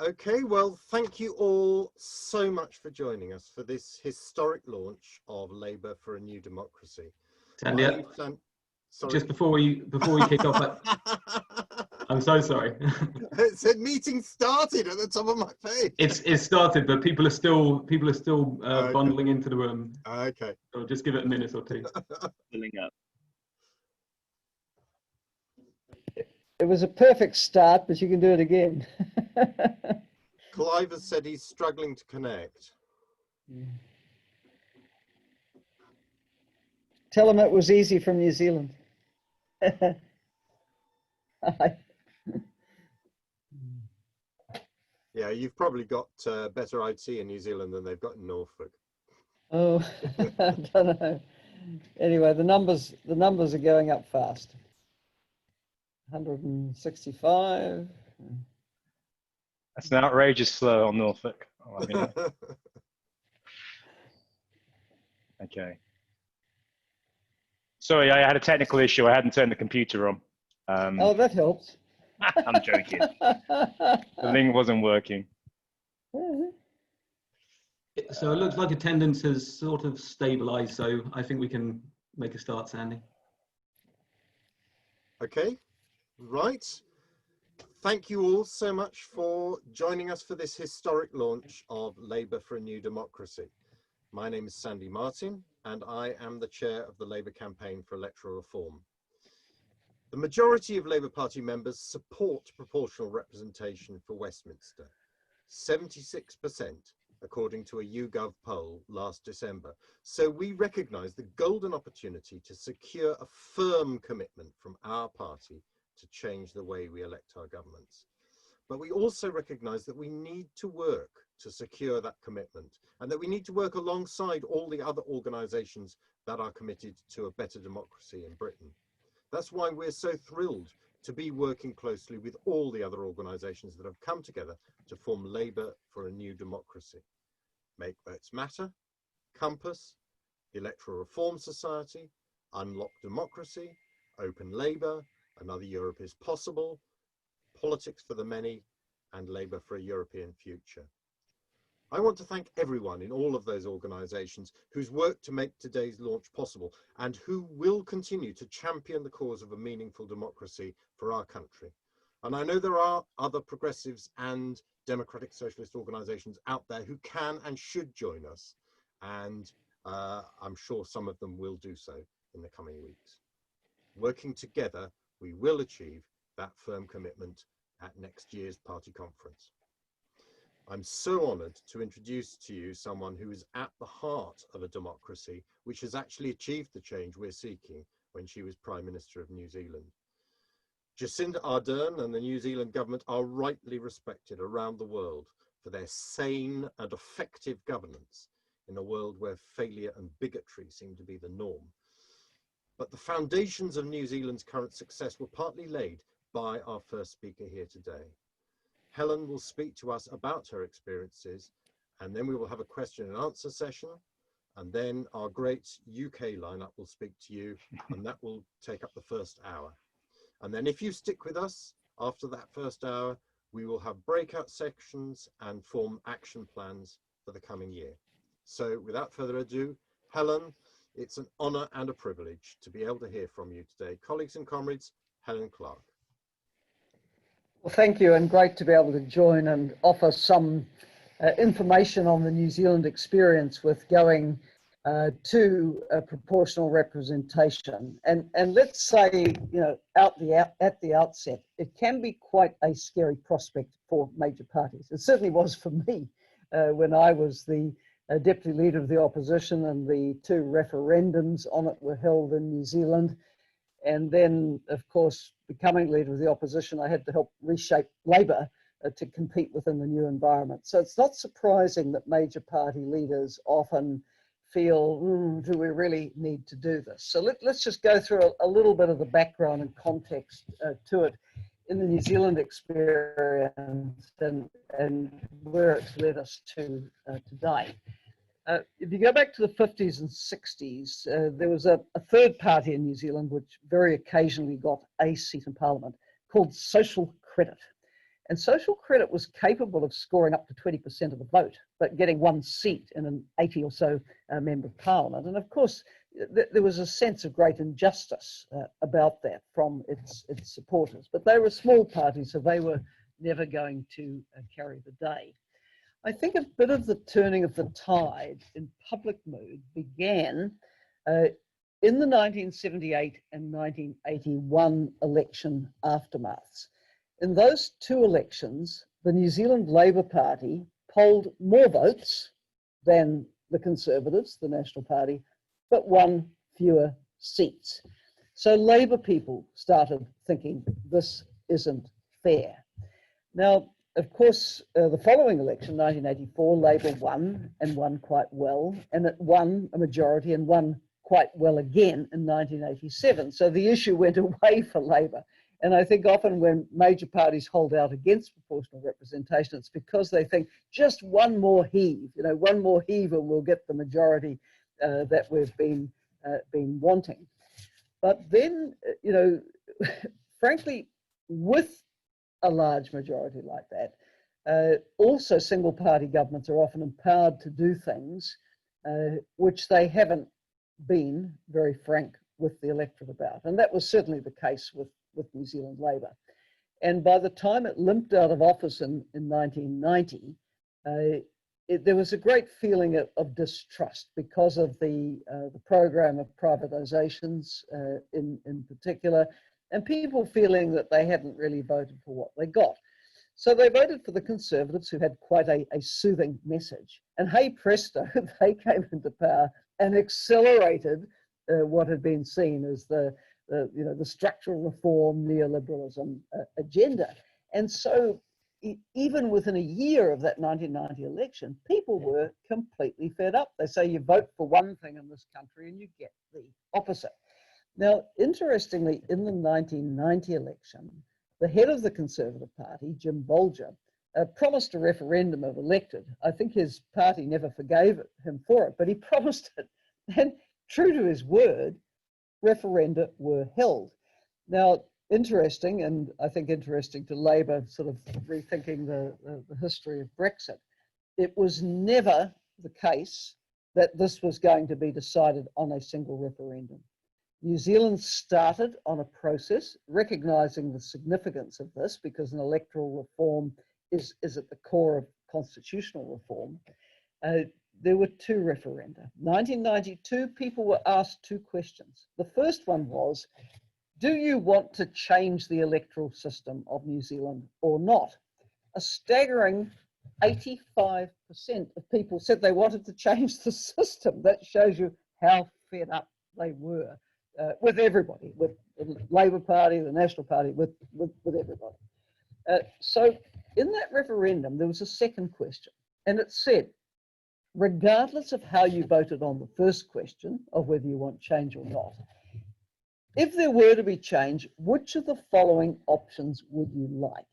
Okay, well, thank you all so much for joining us for this historic launch of Labour for a New Democracy. Sandy, sorry. just before we kick off, I'm so sorry. It said meeting started at the top of my page. It's started, but people are still Okay. bundling into the room. Okay. So just give it a minute or two. Filling up. It was a perfect start, but you can do it again. Clive has said he's struggling to connect. Tell him it was easy from New Zealand. Yeah, you've probably got better IT in New Zealand than they've got in Norfolk. Oh, I don't know. Anyway, the numbers are going up fast. 165. That's an outrageous slur on Norfolk. I'll let you know. Okay. Sorry, I had a technical issue. I hadn't turned the computer on. Oh, that helps. I'm joking. The link wasn't working. So it looks like attendance has sort of stabilized, so I think we can make a start, Sandy. Okay, right. Thank you all so much for joining us for this historic launch of Labour for a New Democracy. My name is Sandy Martin, and I am the chair of the Labour campaign for electoral reform. The majority of Labour Party members support proportional representation for Westminster, 76%, according to a YouGov poll last December. So we recognise the golden opportunity to secure a firm commitment from our party to change the way we elect our governments. But we also recognise that we need to work to secure that commitment, and that we need to work alongside all the other organisations that are committed to a better democracy in Britain. That's why we're so thrilled to be working closely with all the other organisations that have come together to form Labour for a New Democracy. Make Votes Matter, Compass, the Electoral Reform Society, Unlock Democracy, Open Labour, Another Europe is Possible, Politics for the Many, and Labour for a European Future. I want to thank everyone in all of those organisations who's worked to make today's launch possible and who will continue to champion the cause of a meaningful democracy for our country. And I know there are other progressives and democratic socialist organisations out there who can and should join us, and I'm sure some of them will do so in the coming weeks. Working together, we will achieve that firm commitment at next year's party conference. I'm so honoured to introduce to you someone who is at the heart of a democracy which has actually achieved the change we're seeking when she was Prime Minister of New Zealand. Jacinda Ardern and the New Zealand government are rightly respected around the world for their sane and effective governance in a world where failure and bigotry seem to be the norm. But the foundations of New Zealand's current success were partly laid by our first speaker here today. Helen will speak to us about her experiences, and then we will have a question and answer session, and then our great UK lineup will speak to you, and that will take up the first hour. And then if you stick with us after that first hour, we will have breakout sections and form action plans for the coming year. So without further ado, Helen, it's an honour and a privilege to be able to hear from you today. Colleagues and comrades, Helen Clark. Well, thank you, and great to be able to join and offer some information on the New Zealand experience with going to a proportional representation. And let's say, you know, at the outset, it can be quite a scary prospect for major parties. It certainly was for me when I was the deputy leader of the opposition, and the two referendums on it were held in New Zealand. And then, of course, becoming leader of the opposition, I had to help reshape Labour to compete within the new environment. So it's not surprising that major party leaders often feel, do we really need to do this? So let's just go through a little bit of the background and context to it in the New Zealand experience and where it's led us to today. If you go back to the 50s and 60s, there was a third party in New Zealand which very occasionally got a seat in Parliament called Social Credit. And Social Credit was capable of scoring up to 20% of the vote, but getting one seat in an 80 or so member parliament. And of course, there was a sense of great injustice about that from its supporters. But they were a small party, so they were never going to carry the day. I think a bit of the turning of the tide in public mood began in the 1978 and 1981 election aftermaths. In those two elections, the New Zealand Labour Party polled more votes than the Conservatives, the National Party, but won fewer seats. So Labour people started thinking this isn't fair. Now, of course, the following election, 1984, Labour won and won quite well, and it won a majority and won quite well again in 1987. So the issue went away for Labour. And I think often when major parties hold out against proportional representation, it's because they think just one more heave, one more heave and we'll get the majority that we've been wanting. But then, frankly, with a large majority like that, also single party governments are often empowered to do things which they haven't been very frank with the electorate about. And that was certainly the case with New Zealand Labour. And by the time it limped out of office in 1990, there was a great feeling of distrust because of the program of privatisations in particular, and people feeling that they hadn't really voted for what they got. So they voted for the Conservatives, who had quite a soothing message. And hey presto, they came into power and accelerated what had been seen as the structural reform, neoliberalism agenda. And so even within a year of that 1990 election, people were completely fed up. They say you vote for one thing in this country and you get the opposite. Now, interestingly, in the 1990 election, the head of the Conservative Party, Jim Bolger, promised a referendum if elected. I think his party never forgave him for it, but he promised it. And true to his word, referenda were held. Now, interesting, and I think interesting to Labour, sort of rethinking the history of Brexit, it was never the case that this was going to be decided on a single referendum. New Zealand started on a process, recognising the significance of this, because an electoral reform is at the core of constitutional reform. There were two referenda. 1992, people were asked two questions. The first one was, do you want to change the electoral system of New Zealand or not? A staggering 85% of people said they wanted to change the system. That shows you how fed up they were with everybody, with the Labour Party, the National Party, with everybody. So in that referendum, there was a second question, and it said, regardless of how you voted on the first question of whether you want change or not, if there were to be change, which of the following options would you like?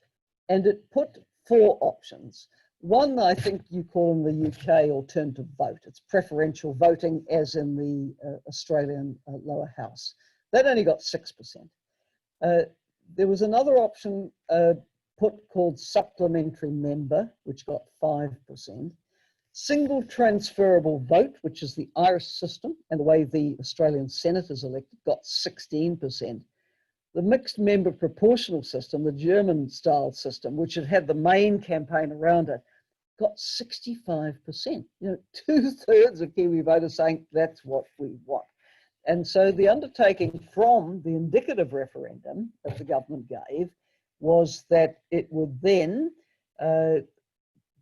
And it put four options. One, I think you call in the UK alternative vote. It's preferential voting, as in the Australian lower house. That only got 6%. There was another option put called supplementary member, which got 5%. Single transferable vote, which is the Irish system and the way the Australian Senate is elected, got 16%. The mixed member proportional system, the German style system, which had the main campaign around it, got 65%. 2/3 of Kiwi voters saying that's what we want. And so the undertaking from the indicative referendum that the government gave was that it would then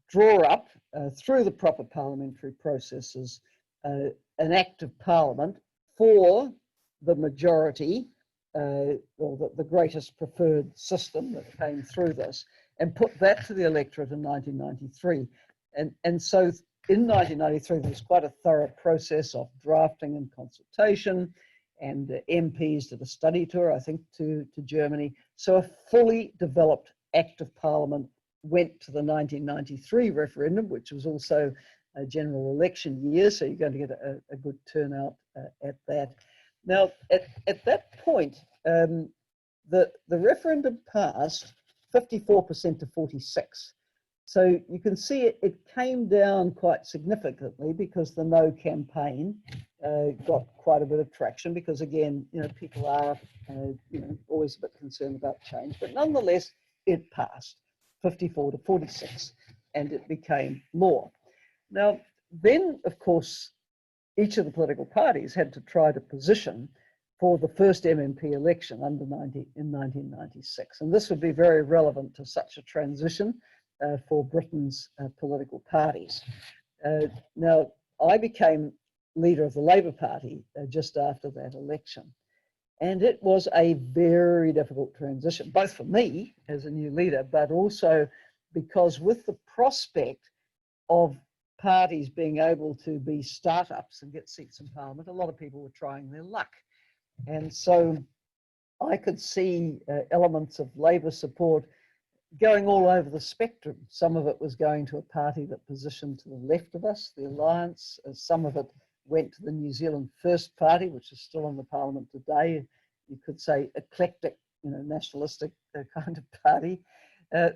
draw up through the proper parliamentary processes an act of parliament for the majority or the greatest preferred system that came through this, and put that to the electorate in 1993. And so in 1993, there was quite a thorough process of drafting and consultation, and MPs did a study tour, I think, to Germany. So a fully developed act of parliament went to the 1993 referendum, which was also a general election year, so you're going to get a good turnout at that. Now, at that point, the referendum passed 54% to 46%. So you can see it came down quite significantly because the no campaign got quite a bit of traction, because again, people are always a bit concerned about change, but nonetheless it passed 54 to 46 and it became law. Now then, of course, each of the political parties had to try to position for the first MMP election in 1996, and this would be very relevant to such a transition for Britain's political parties. Now, I became leader of the Labour Party just after that election, and it was a very difficult transition, both for me as a new leader, but also because with the prospect of parties being able to be startups and get seats in Parliament, a lot of people were trying their luck. And so I could see elements of Labour support going all over the spectrum. Some of it was going to a party that positioned to the left of us, the Alliance. Some of it went to the New Zealand First Party, which is still in the Parliament today. You could say eclectic, nationalistic kind of party.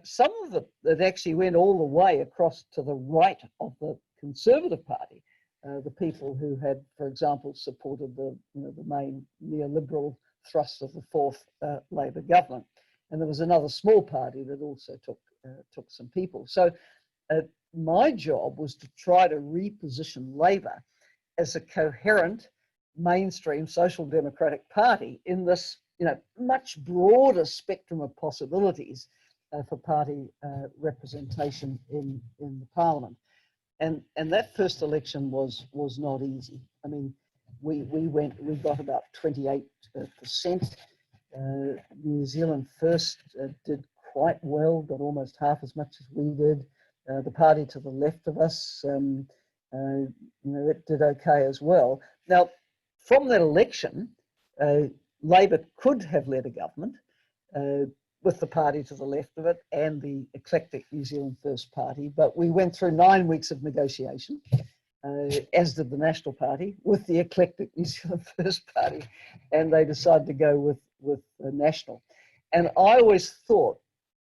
Some of it actually went all the way across to the right of the Conservative Party. The people who had, for example, supported the main neoliberal thrust of the fourth Labour government. And there was another small party that also took some people. So my job was to try to reposition Labour as a coherent, mainstream social democratic party in this much broader spectrum of possibilities for party representation in the Parliament. And that first election was not easy. I mean, we got about 28%. New Zealand First did quite well, got almost half as much as we did. The party to the left of us, it did okay as well. Now, from that election, Labour could have led a government with the party to the left of it and the eclectic New Zealand First Party, but we went through 9 weeks of negotiation, as did the National Party, with the eclectic New Zealand First Party, and they decided to go with the National. And I always thought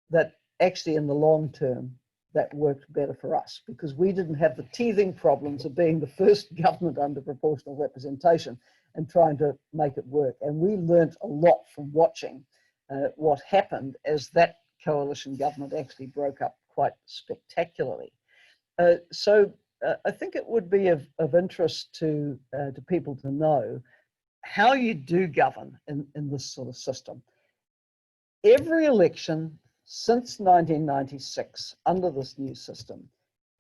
that actually in the long term, that worked better for us, because we didn't have the teething problems of being the first government under proportional representation and trying to make it work. And we learnt a lot from watching what happened as that coalition government actually broke up quite spectacularly. So I think it would be of interest to people to know how you do govern in this sort of system. Every election since 1996 under this new system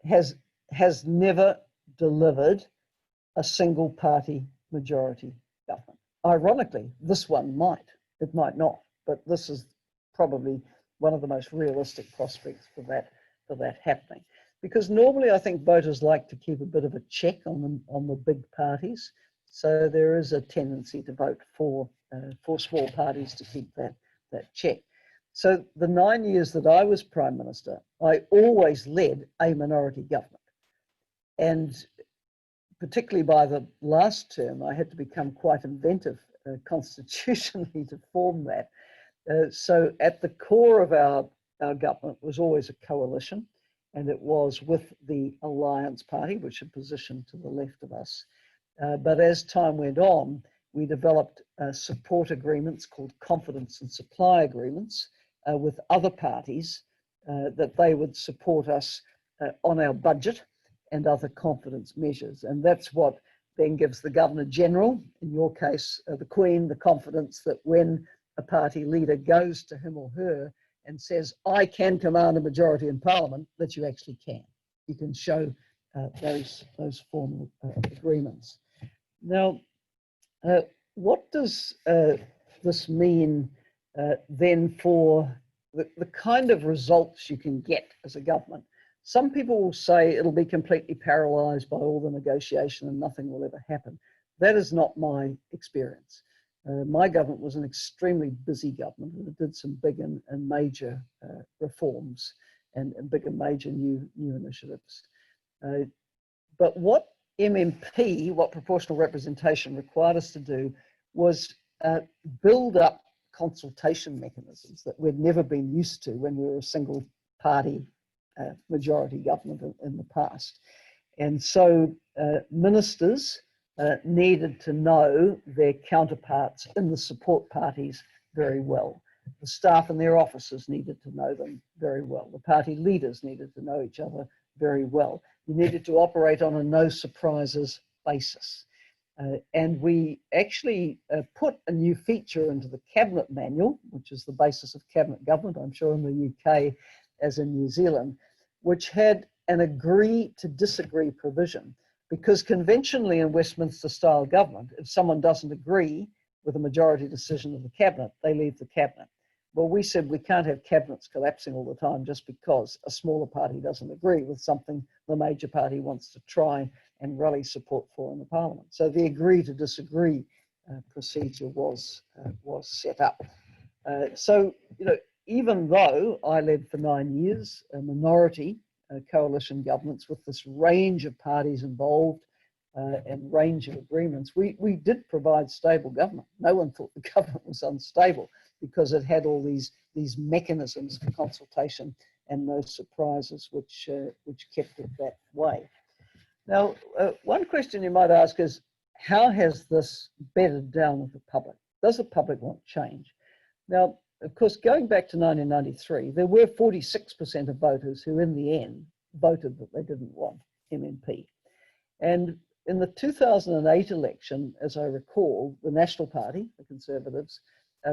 has never delivered a single party majority government. Ironically, this one might. It might not, but this is probably one of the most realistic prospects for that happening. Because normally I think voters like to keep a bit of a check on the big parties. So there is a tendency to vote for small parties to keep that check. So the 9 years that I was Prime Minister, I always led a minority government. And particularly by the last term, I had to become quite inventive constitutionally to form that. So at the core of our government was always a coalition, and it was with the Alliance Party, which had positioned to the left of us. But as time went on, we developed support agreements called confidence and supply agreements with other parties that they would support us on our budget and other confidence measures. And that's what then gives the Governor-General, in your case, the Queen, the confidence that when a party leader goes to him or her and says, I can command a majority in Parliament, that you actually can. You can show those formal agreements. Now, what does this mean then for the kind of results you can get as a government? Some people will say it'll be completely paralysed by all the negotiation and nothing will ever happen. That is not my experience. My government was an extremely busy government, and it did some big and major reforms and big and major new initiatives. But what MMP, what proportional representation required us to do, was build up consultation mechanisms that we'd never been used to when we were a single party majority government in the past. And so ministers needed to know their counterparts in the support parties very well. The staff in their offices needed to know them very well. The party leaders needed to know each other very well. You needed to operate on a no surprises basis. And we actually put a new feature into the cabinet manual, which is the basis of cabinet government, I'm sure in the UK as in New Zealand, which had an agree to disagree provision. Because conventionally in Westminster style government, if someone doesn't agree with a majority decision of the cabinet, they leave the cabinet. Well, we said we can't have cabinets collapsing all the time just because a smaller party doesn't agree with something the major party wants to try and rally support for in the parliament. So the agree to disagree procedure was set up. So, you know, even though I led for 9 years a minority coalition governments with this range of parties involved and range of agreements, we did provide stable government. No one thought the government was unstable because it had all these mechanisms for consultation and no surprises, which kept it that way. Now, one question you might ask is, how has this bedded down with the public? Does the public want change? Now, of course, going back to 1993, there were 46% of voters who in the end voted that they didn't want MMP. And in the 2008 election, as I recall, the National Party, the Conservatives,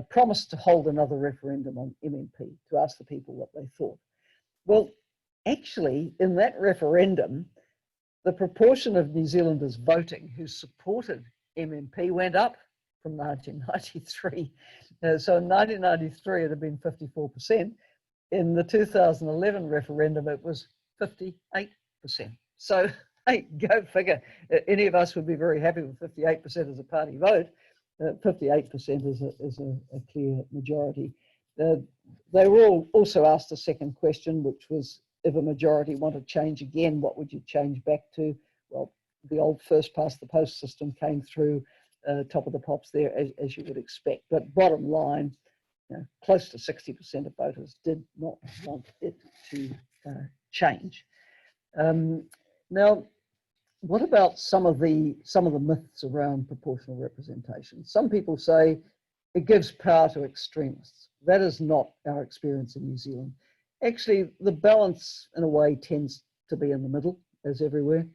promised to hold another referendum on MMP to ask the people what they thought. Well, actually, in that referendum, the proportion of New Zealanders voting who supported MMP went up from 1993. So in 1993, it had been 54%. In the 2011 referendum, it was 58%. So, hey, go figure. Any of us would be very happy with 58% as a party vote. 58% is a clear majority. They were also asked a second question, which was, if a majority wanted change again, what would you change back to? Well, the old first past the post system came through, top of the pops there, as you would expect. But bottom line, you know, close to 60% of voters did not want it to change. Now, what about some of the myths around proportional representation? Some people say it gives power to extremists. That is not our experience in New Zealand. Actually, the balance in a way tends to be in the middle, as everywhere,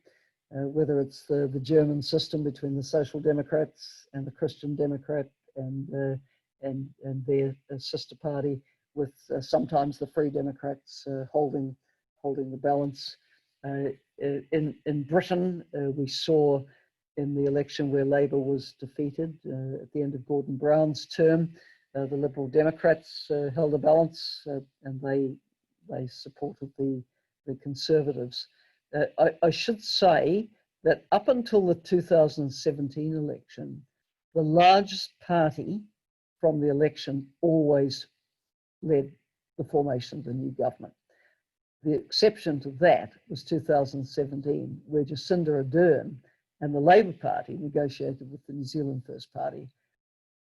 whether it's the German system between the Social Democrats and the Christian Democrat and their sister party, with sometimes the Free Democrats holding the balance. In Britain, we saw in the election where Labour was defeated at the end of Gordon Brown's term, the Liberal Democrats held a balance and they supported the Conservatives. I should say that up until the 2017 election, the largest party from the election always led the formation of the new government. The exception to that was 2017, where Jacinda Ardern and the Labour Party negotiated with the New Zealand First Party.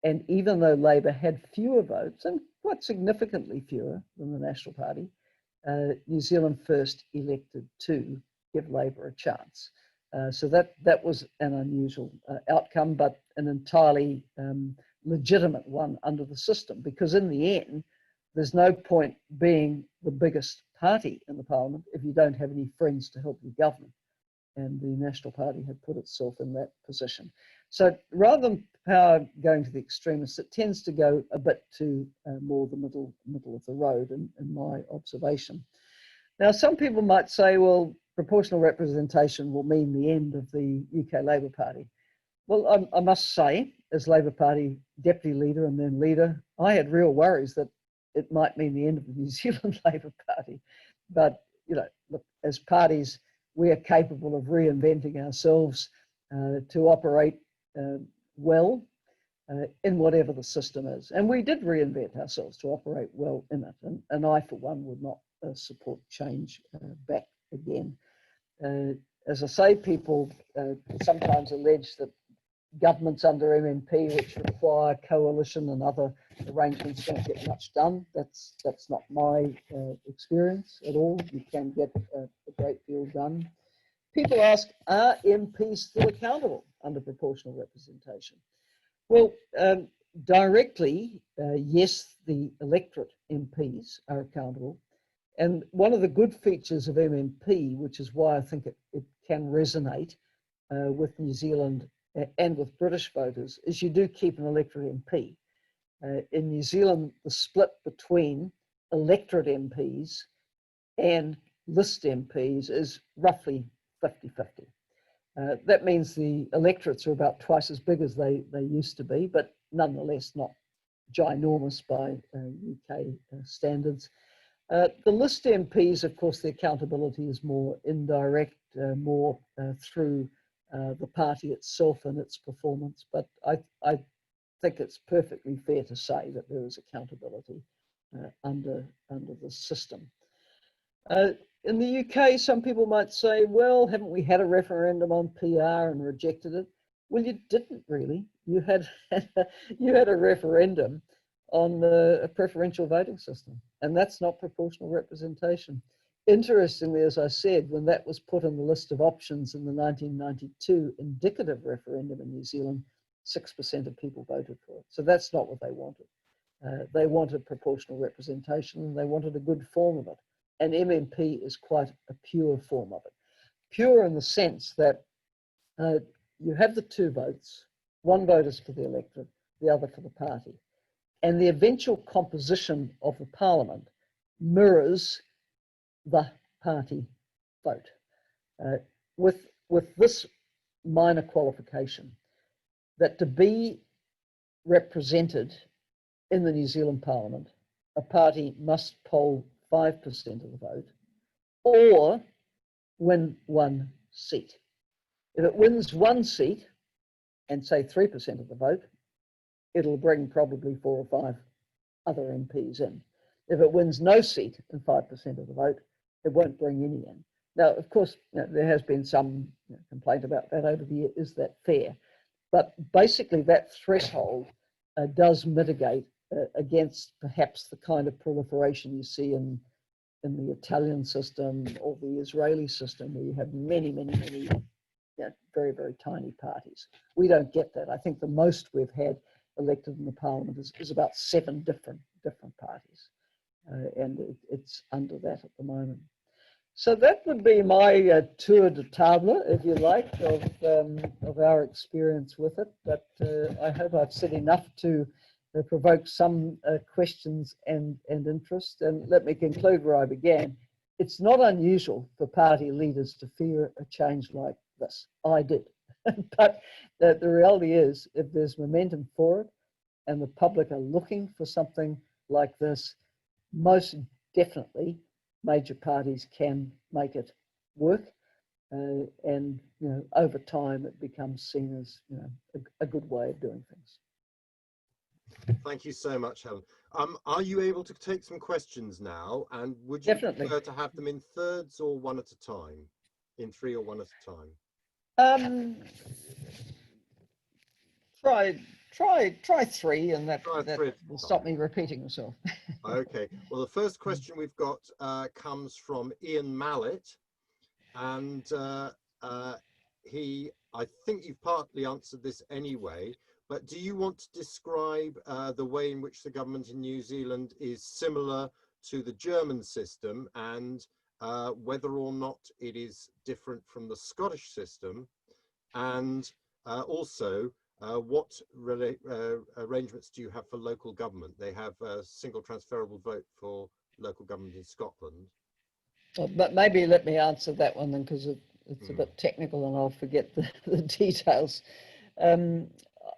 And even though Labour had fewer votes, and quite significantly fewer than the National Party, New Zealand First elected to give Labour a chance. So that was an unusual outcome, but an entirely legitimate one under the system, because in the end, there's no point being the biggest party in the parliament if you don't have any friends to help you govern. And the National Party had put itself in that position. So rather than power going to the extremists, it tends to go a bit to more the middle of the road, in my observation. Now, some people might say, well, proportional representation will mean the end of the UK Labour Party. Well, I must say, as Labour Party deputy leader and then leader, I had real worries that it might mean the end of the New Zealand Labour Party. But, you know, look, as parties, we are capable of reinventing ourselves to operate well in whatever the system is. And we did reinvent ourselves to operate well in it. And I, for one, would not support change back again. As I say, people sometimes allege that governments under MMP which require coalition and other arrangements don't get much done. That's not my experience at all. You can get a great deal done. People ask, are MPs still accountable under proportional representation? Well, directly, yes, the electorate MPs are accountable. And one of the good features of MMP, which is why I think it can resonate with New Zealand and with British voters, is you do keep an electorate MP. In New Zealand, the split between electorate MPs and list MPs is roughly 50-50. That means the electorates are about twice as big as they used to be, but nonetheless not ginormous by UK standards. The list MPs, of course, the accountability is more indirect, more through the party itself and its performance. But I think it's perfectly fair to say that there is accountability under the system. In the UK, some people might say, well, haven't we had a referendum on PR and rejected it? Well, you didn't really. You had a referendum on a preferential voting system, and that's not proportional representation. Interestingly, as I said, when that was put on the list of options in the 1992 indicative referendum in New Zealand, 6% of people voted for it. So that's not what they wanted. They wanted proportional representation, and they wanted a good form of it. And MMP is quite a pure form of it. Pure in the sense that you have the two votes, one vote is for the electorate, the other for the party. And the eventual composition of the parliament mirrors the party vote. With this minor qualification, that to be represented in the New Zealand Parliament, a party must poll 5% of the vote or win one seat. If it wins one seat and say 3% of the vote, it'll bring probably 4 or 5 other MPs in. If it wins no seat and 5% of the vote, it won't bring any in. Now, of course, there has been some complaint about that over the year. Is that fair? But basically that threshold does mitigate against perhaps the kind of proliferation you see in the Italian system or the Israeli system, where you have many very, very tiny parties. We don't get that. I think the most we've had elected in the parliament is about 7 different parties, and it's under that at the moment. So that would be my tour de table, if you like, of our experience with it. But I hope I've said enough to provoke some questions and interest. And let me conclude where I began. It's not unusual for party leaders to fear a change like this. I did. But the reality is, if there's momentum for it and the public are looking for something like this, most definitely major parties can make it work. And over time, it becomes seen as a good way of doing things. Thank you so much, Helen. Are you able to take some questions now? And would you Definitely prefer to have them in thirds or one at a time? In 3 or 1 at a time? Try 3, and that will stop me repeating myself. Okay. Well, the first question we've got comes from Ian Mallet, and I think you've partly answered this anyway, but do you want to describe the way in which the government in New Zealand is similar to the German system, and whether or not it is different from the Scottish system, and also what arrangements do you have for local government? They have a single transferable vote for local government in Scotland. But maybe let me answer that one then, because it's a bit technical and I'll forget the details.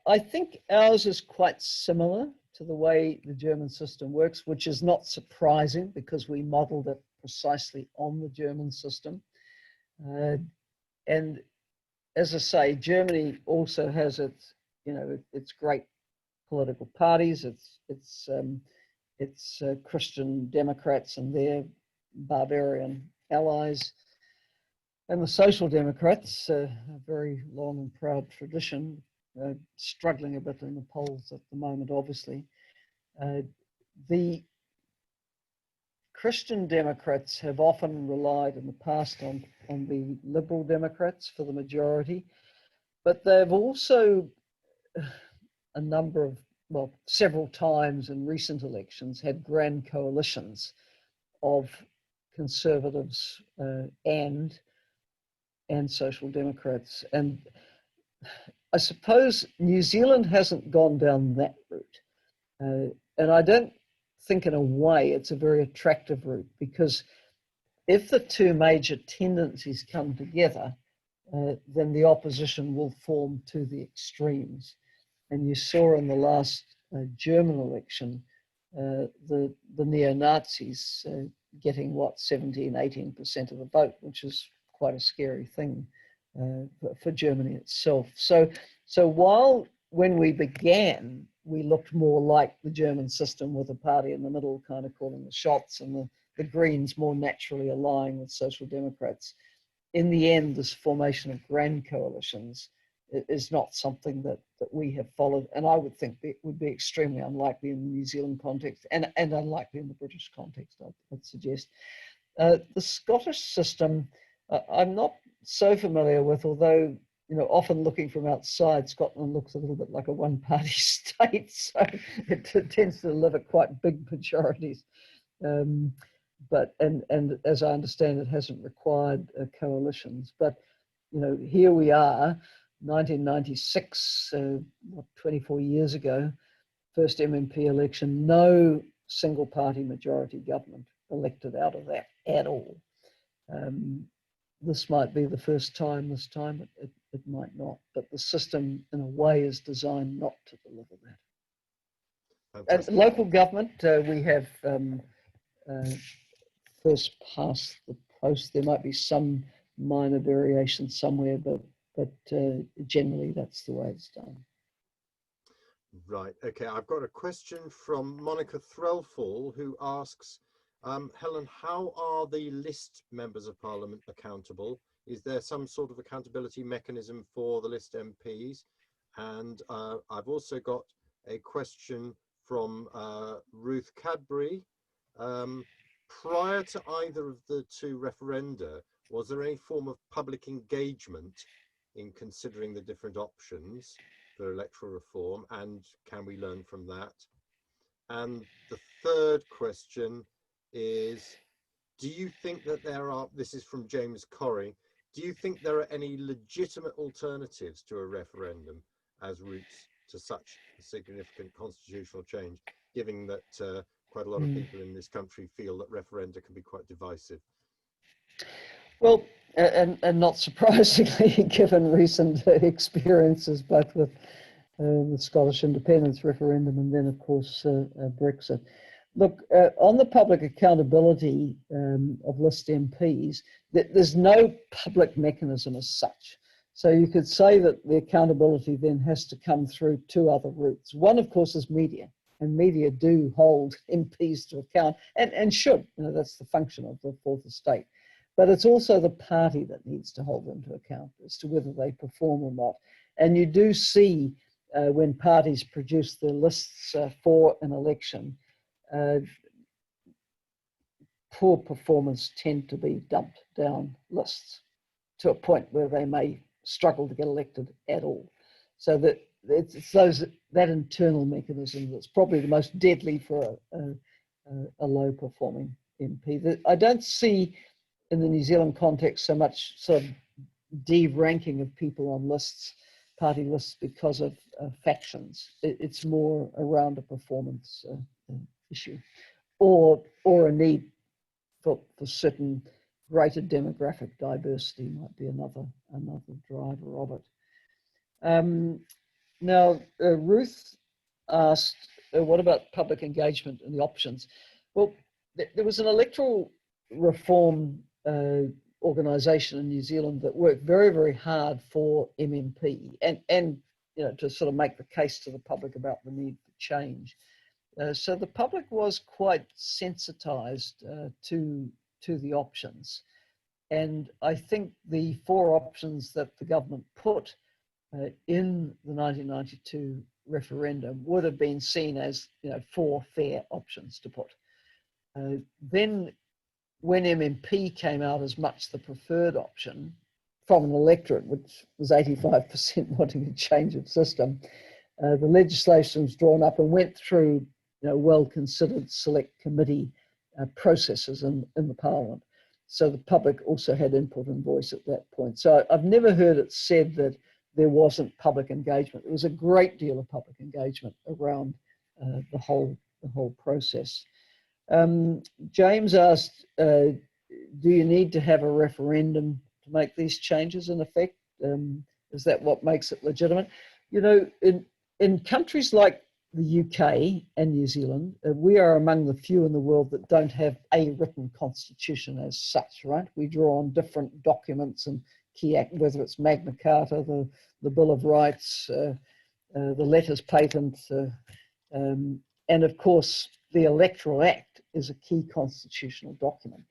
I think ours is quite similar to the way the German system works, which is not surprising because we modeled it precisely on the German system. And as I say, Germany also has its great political parties. It's Christian Democrats and their barbarian allies, and the Social Democrats, a very long and proud tradition, struggling a bit in the polls at the moment, obviously. The Christian Democrats have often relied in the past on the Liberal Democrats for the majority, but they've also a number of, well, several times in recent elections had grand coalitions of Conservatives and Social Democrats. And I suppose New Zealand hasn't gone down that route. And I don't think in a way it's a very attractive route, because if the two major tendencies come together, then the opposition will form to the extremes. And you saw in the last German election, the neo-Nazis getting, what, 17, 18% of the vote, which is quite a scary thing for Germany itself. So while when we began, we looked more like the German system with a party in the middle kind of calling the shots, and the Greens more naturally aligning with Social Democrats, in the end, this formation of grand coalitions is not something that we have followed, and I would think it would be extremely unlikely in the New Zealand context, and unlikely in the British context, I'd suggest. The Scottish system, I'm not so familiar with, although, you know, often looking from outside, Scotland looks a little bit like a one-party state, so it tends to deliver quite big majorities. But as I understand, it hasn't required coalitions. But, you know, here we are, 1996, 24 years ago, first MMP election, no single party majority government elected out of that at all. This might be the first time, this time it might not, but the system in a way is designed not to deliver that. And local government, we have first past the post. There might be some minor variation somewhere, but generally that's the way it's done. Right, okay, I've got a question from Monica Threlfall, who asks, Helen, how are the list members of Parliament accountable? Is there some sort of accountability mechanism for the list MPs? And I've also got a question from Ruth Cadbury. Prior to either of the two referenda, was there any form of public engagement in considering the different options for electoral reform, and can we learn from that? And the third question is, do you think that there are, this is from James Corrie, do you think there are any legitimate alternatives to a referendum as routes to such a significant constitutional change, given that quite a lot of people in this country feel that referenda can be quite divisive? Well, and not surprisingly, given recent experiences, both with the Scottish independence referendum and then, of course, Brexit. Look, on the public accountability of list MPs, there's no public mechanism as such. So you could say that the accountability then has to come through two other routes. One, of course, is media, and media do hold MPs to account, and should. You know, that's the function of the fourth estate. But it's also the party that needs to hold them to account as to whether they perform or not. And you do see when parties produce their lists for an election, poor performance tend to be dumped down lists to a point where they may struggle to get elected at all. So that it's that internal mechanism that's probably the most deadly for a low performing MP. I don't see in the New Zealand context so much sort of de-ranking of people on lists, party lists, because of factions. It's more around a performance issue, or a need for certain greater demographic diversity might be another driver of it. Now, Ruth asked, what about public engagement and the options? Well, there was an electoral reform organisation in New Zealand that worked very, very hard for MMP and you know, to sort of make the case to the public about the need for change. So the public was quite sensitized to the options. And I think the four options that the government put in the 1992 referendum would have been seen as, 4 fair options to put. Then when MMP came out as much the preferred option from an electorate, which was 85% wanting a change of system, the legislation was drawn up and went through well-considered select committee processes in the Parliament. So the public also had input and voice at that point. So I've never heard it said that there wasn't public engagement. There was a great deal of public engagement around the whole process. James asked, do you need to have a referendum to make these changes in effect? Is that what makes it legitimate? In countries like the UK and New Zealand, we are among the few in the world that don't have a written constitution as such, right? We draw on different documents and key act, whether it's Magna Carta, the Bill of Rights, the letters patent, and of course, the Electoral Act is a key constitutional document.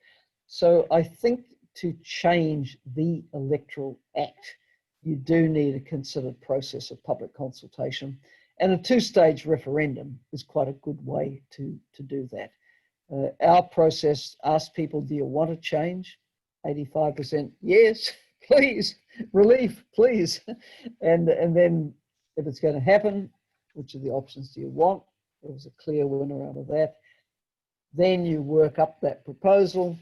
So I think to change the Electoral Act, you do need a considered process of public consultation. And a 2-stage referendum is quite a good way to do that. Our process asked people, do you want to change? 85%, yes, please, relief, please. And then if it's going to happen, which of the options do you want? There was a clear winner out of that. Then you work up that proposal,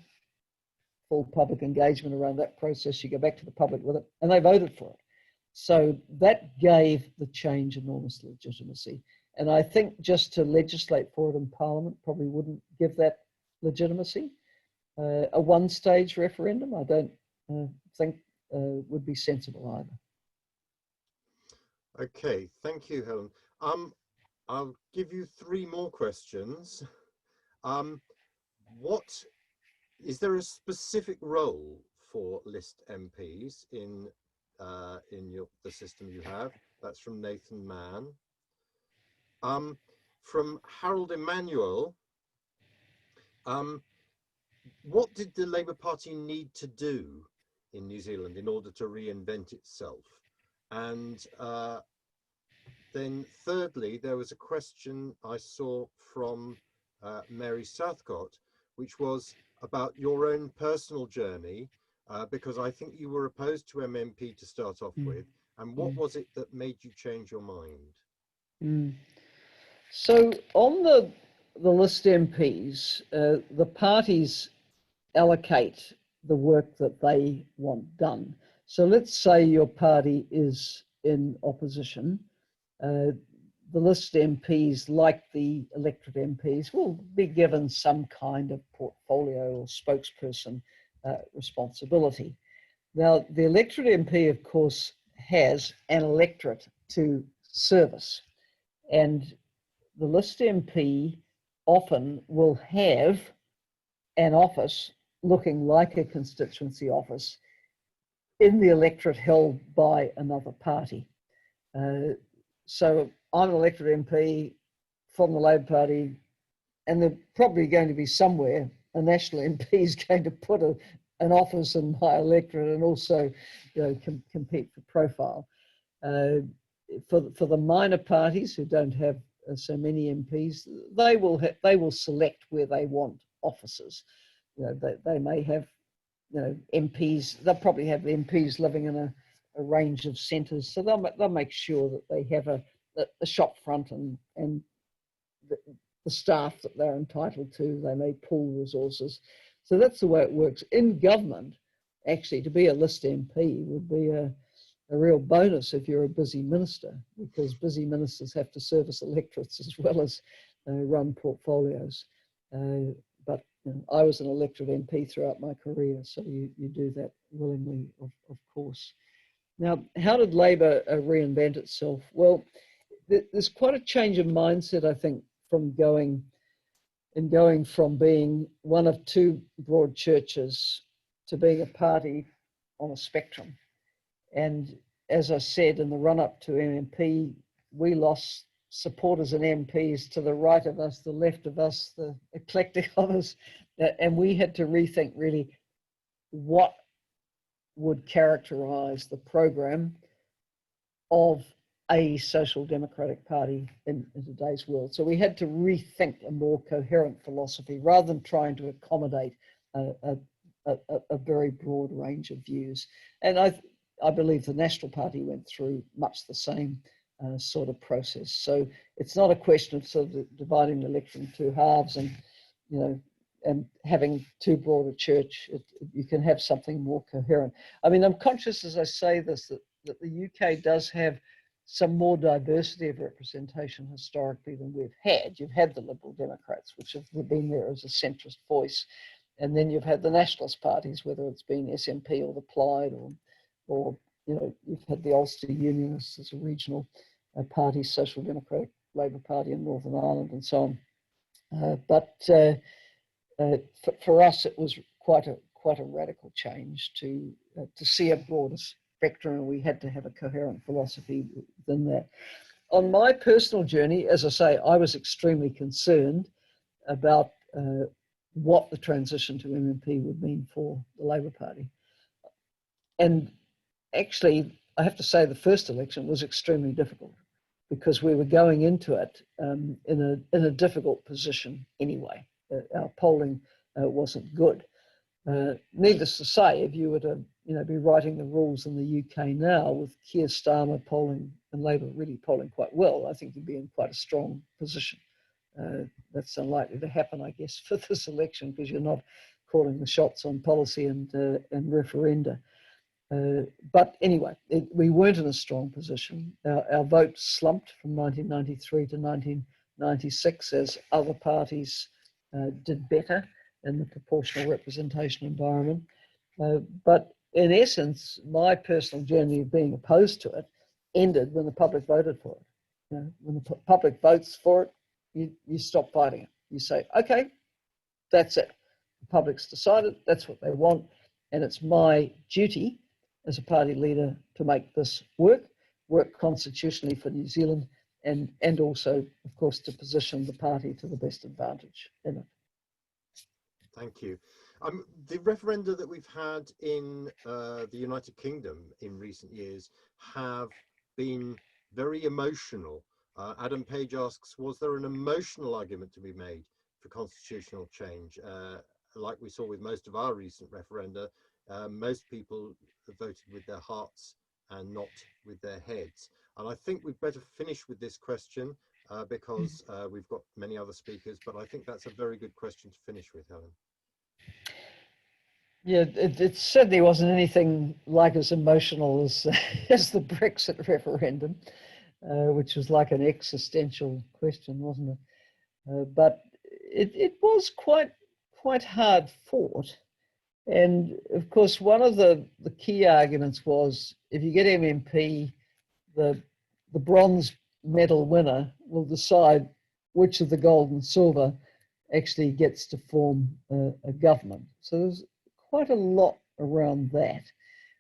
full public engagement around that process. You go back to the public with it, and they voted for it. So that gave the change enormous legitimacy. And I think just to legislate for it in Parliament probably wouldn't give that legitimacy. A 1-stage referendum, I don't think would be sensible either. Okay, thank you, Helen. I'll give you 3 more questions. Is there a specific role for list MPs in the system you have? That's from Nathan Mann. From Harold Emmanuel, what did the Labour Party need to do in New Zealand in order to reinvent itself? And then thirdly, there was a question I saw from Mary Southcott, which was about your own personal journey, because I think you were opposed to MMP to start off with. And what was it that made you change your mind? So on the list MPs, the parties allocate the work that they want done. So let's say your party is in opposition. The list MPs, like the electorate MPs, will be given some kind of portfolio or spokesperson responsibility. Now, the electorate MP, of course, has an electorate to service, and the list MP often will have an office looking like a constituency office in the electorate held by another party. So I'm an electorate MP from the Labor Party, and they're probably going to be somewhere a national MP is going to put an office in my electorate and also compete for profile. For the minor parties who don't have so many MPs, they will select where they want offices. They may have MPs. They'll probably have MPs living in a range of centres, so they'll make sure that they have a shop front and the staff that they're entitled to. They may pool resources. So that's the way it works. In government, actually, to be a list MP would be a real bonus if you're a busy minister, because busy ministers have to service electorates as well as run portfolios. But I was an electorate MP throughout my career, so you do that willingly, of course. Now, how did Labor reinvent itself? Well, there's quite a change of mindset, I think, from going from being one of 2 broad churches to being a party on a spectrum. And as I said, in the run-up to MMP, we lost supporters and MPs to the right of us, the left of us, the eclectic of us, and we had to rethink really what would characterise the program of a social democratic party in today's world. So we had to rethink a more coherent philosophy rather than trying to accommodate a very broad range of views. And I believe the National Party went through much the same sort of process. So it's not a question of sort of dividing the electorate in two halves and, you know, and having too broad a church. You can have something more coherent. I mean, I'm conscious as I say this that the UK does have some more diversity of representation historically than we've had. You've had the Liberal Democrats, which have been there as a centrist voice, and then you've had the nationalist parties, whether it's been SNP or the Plaid, or you know, you've had the Ulster Unionists as a regional party, Social Democratic Labour Party in Northern Ireland, and so on. But for us, it was quite a radical change to see a broader spectrum, and we had to have a coherent philosophy within that. On my personal journey, as I say, I was extremely concerned about what the transition to MMP would mean for the Labour Party. And actually, I have to say the first election was extremely difficult because we were going into it in a difficult position anyway. Our polling wasn't good. Needless to say, if you were to be writing the rules in the UK now with Keir Starmer polling and Labour really polling quite well, I think you'd be in quite a strong position. That's unlikely to happen, I guess, for this election because you're not calling the shots on policy and referenda. But anyway, we weren't in a strong position. Our vote slumped from 1993 to 1996 as other parties did better in the proportional representation environment. But in essence, my personal journey of being opposed to it ended when the public voted for it. When the public votes for it, you stop fighting it. You say, okay, that's it. The public's decided, that's what they want, and it's my duty as a party leader to make this work constitutionally for New Zealand, and also, of course, to position the party to the best advantage in it. Thank you. The referenda that we've had in the United Kingdom in recent years have been very emotional. Adam Page asks, was there an emotional argument to be made for constitutional change? Like we saw with most of our recent referenda, most people voted with their hearts and not with their heads. And I think we'd better finish with this question because we've got many other speakers, but I think that's a very good question to finish with, Helen. Yeah, it certainly wasn't anything like as emotional as, as the Brexit referendum, which was like an existential question, wasn't it? But it was quite hard fought. And of course, one of the key arguments was if you get MMP, the bronze medal winner will decide which of the gold and silver actually gets to form a government. So there's quite a lot around that.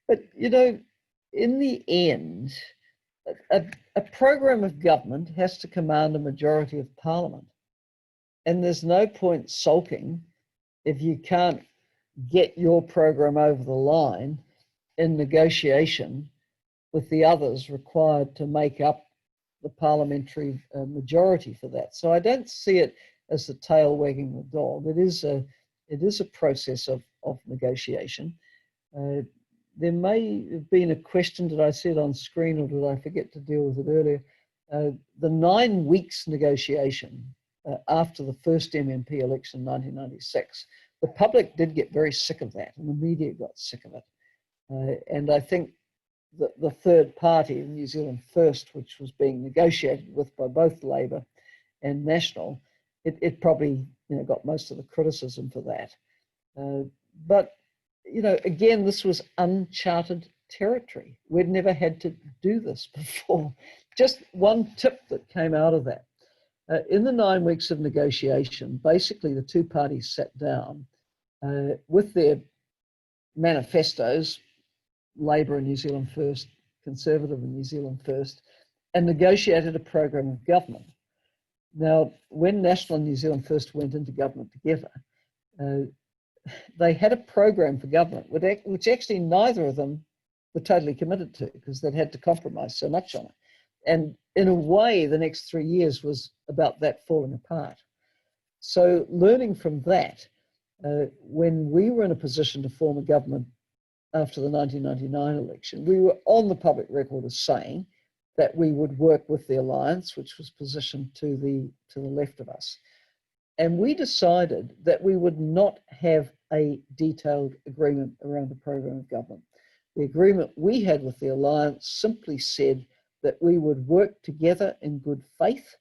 But, in the end, a program of government has to command a majority of parliament. And there's no point sulking if you can't get your program over the line in negotiation with the others required to make up the parliamentary majority for that. So I don't see it as the tail wagging the dog. It is a process of negotiation. There may have been a question, did I see it on screen or did I forget to deal with it earlier? The 9 weeks negotiation after the first MMP election in 1996, the public did get very sick of that and the media got sick of it. And I think the third party, New Zealand First, which was being negotiated with by both Labour and National, it probably got most of the criticism for that. But again, this was uncharted territory. We'd never had to do this before. Just one tip that came out of that. In the 9 weeks of negotiation, basically the two parties sat down with their manifestos, Labour and New Zealand First, Conservative and New Zealand First, and negotiated a program of government. Now, when National and New Zealand First went into government together, they had a program for government, which actually neither of them were totally committed to, because they'd had to compromise so much on it. And in a way, the next 3 years was about that falling apart. So learning from that, when we were in a position to form a government after the 1999 election, we were on the public record as saying that we would work with the alliance, which was positioned to the left of us. And we decided that we would not have a detailed agreement around a program of government. The agreement we had with the alliance simply said that we would work together in good faith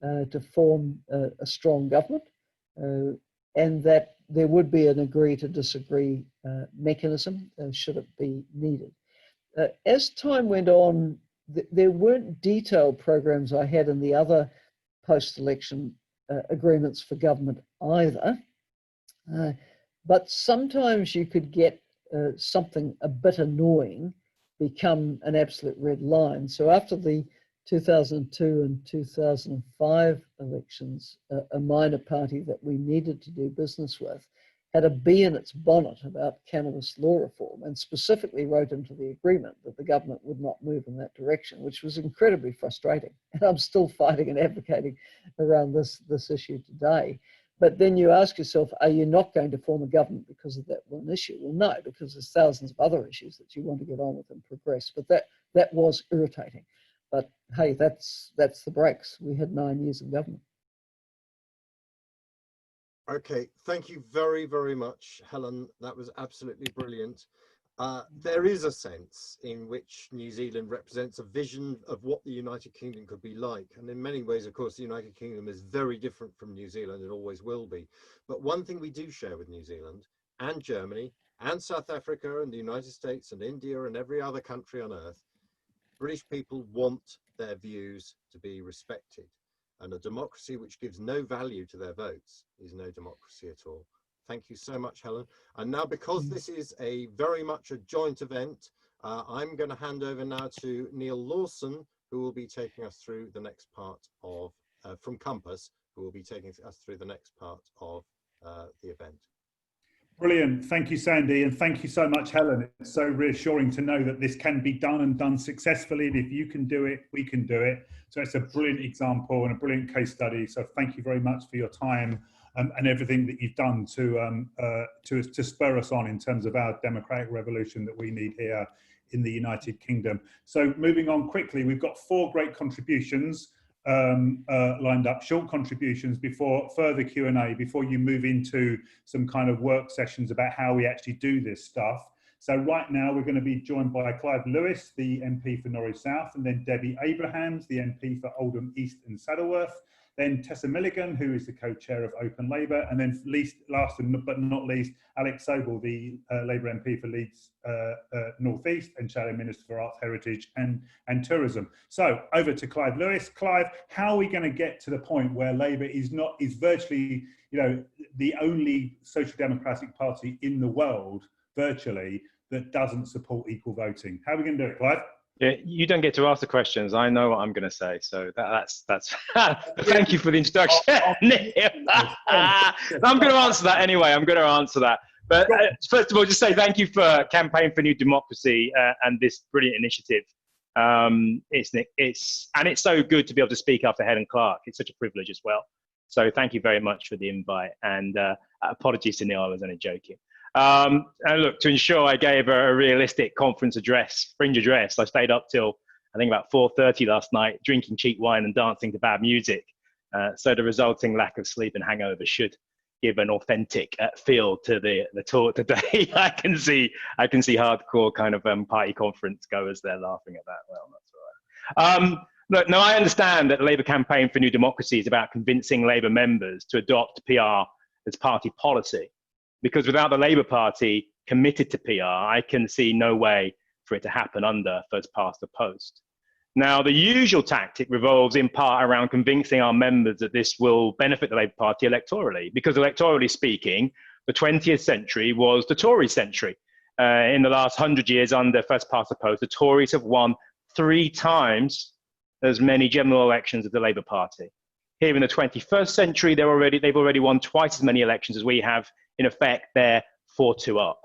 to form a strong government, and that there would be an agree to disagree mechanism should it be needed. As time went on, there weren't detailed programs I had in the other post-election agreements for government either, but sometimes you could get something a bit annoying become an absolute red line. So after the 2002 and 2005 elections, a minor party that we needed to do business with had a bee in its bonnet about cannabis law reform, and specifically wrote into the agreement that the government would not move in that direction, which was incredibly frustrating. And I'm still fighting and advocating around this issue today. But then you ask yourself, are you not going to form a government because of that one issue? Well, no, because there's thousands of other issues that you want to get on with and progress. But that was irritating. But hey, that's the breaks. We had 9 years of government. Okay, thank you very, very much, Helen. That was absolutely brilliant. There is a sense in which New Zealand represents a vision of what the United Kingdom could be like. And in many ways, of course, the United Kingdom is very different from New Zealand. It always will be. But one thing we do share with New Zealand and Germany and South Africa and the United States and India and every other country on earth, British people want their views to be respected. And a democracy which gives no value to their votes is no democracy at all. Thank you so much, Helen. And now, because this is a very much a joint event, I'm going to hand over now to Neil Lawson, who will be taking us through the next part of, from Compass, who will be taking us through the next part of the event. Brilliant. Thank you, Sandy. And thank you so much, Helen. It's so reassuring to know that this can be done and done successfully. And if you can do it, we can do it. So it's a brilliant example and a brilliant case study. So thank you very much for your time and everything that you've done to spur us on in terms of our democratic revolution that we need here in the United Kingdom. So moving on quickly, we've got 4 great contributions lined up, short contributions before further Q&A, before you move into some kind of work sessions about how we actually do this stuff. So right now we're going to be joined by Clive Lewis, the MP for Norwich South, and then Debbie Abrahams, the MP for Oldham East and Saddleworth, then Tessa Milligan, who is the co-chair of Open Labour, and then last but not least, Alex Sobel, the Labour MP for Leeds North East and Shadow Minister for Arts, Heritage and Tourism. So over to Clive Lewis. Clive, how are we going to get to the point where Labour is virtually, the only social democratic party in the world, virtually, that doesn't support equal voting? How are we going to do it, Clive? Yeah, you don't get to ask the questions. I know what I'm going to say, so that's. Thank you for the introduction. I'm going to answer that anyway. I'm going to answer that. But first of all, just say thank you for Campaign for New Democracy and this brilliant initiative. It's so good to be able to speak after Helen Clark. It's such a privilege as well. So thank you very much for the invite, and apologies to Neil, I was only joking. And look, to ensure I gave a realistic conference address, fringe address, I stayed up till I think about 4:30 last night, drinking cheap wine and dancing to bad music. So the resulting lack of sleep and hangover should give an authentic feel to the talk today. I can see hardcore kind of party conference goers there laughing at that. Well, that's all right. Look, now I understand that the Labour Campaign for New Democracy is about convincing Labour members to adopt PR as party policy. Because without the Labour Party committed to PR, I can see no way for it to happen under first past the post. Now, the usual tactic revolves in part around convincing our members that this will benefit the Labour Party electorally, because electorally speaking, the 20th century was the Tory century. In the last 100 years under first past the post, the Tories have won 3 times as many general elections as the Labour Party. Here in the 21st century, they've already won twice as many elections as we have. In effect, they're 4-2 up.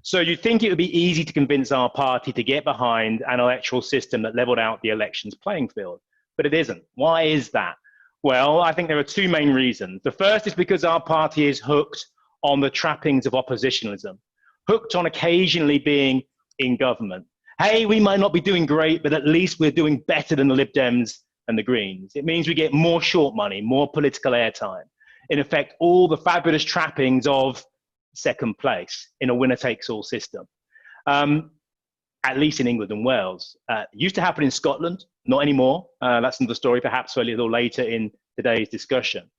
So you'd think it would be easy to convince our party to get behind an electoral system that leveled out the elections playing field, but it isn't. Why is that? Well, I think there are two main reasons. The first is because our party is hooked on the trappings of oppositionalism, hooked on occasionally being in government. Hey, we might not be doing great, but at least we're doing better than the Lib Dems and the Greens. It means we get more short money, more political airtime. In effect, all the fabulous trappings of second place in a winner-takes-all system, at least in England and Wales. It used to happen in Scotland, not anymore. That's another story, perhaps for a little later in today's discussion.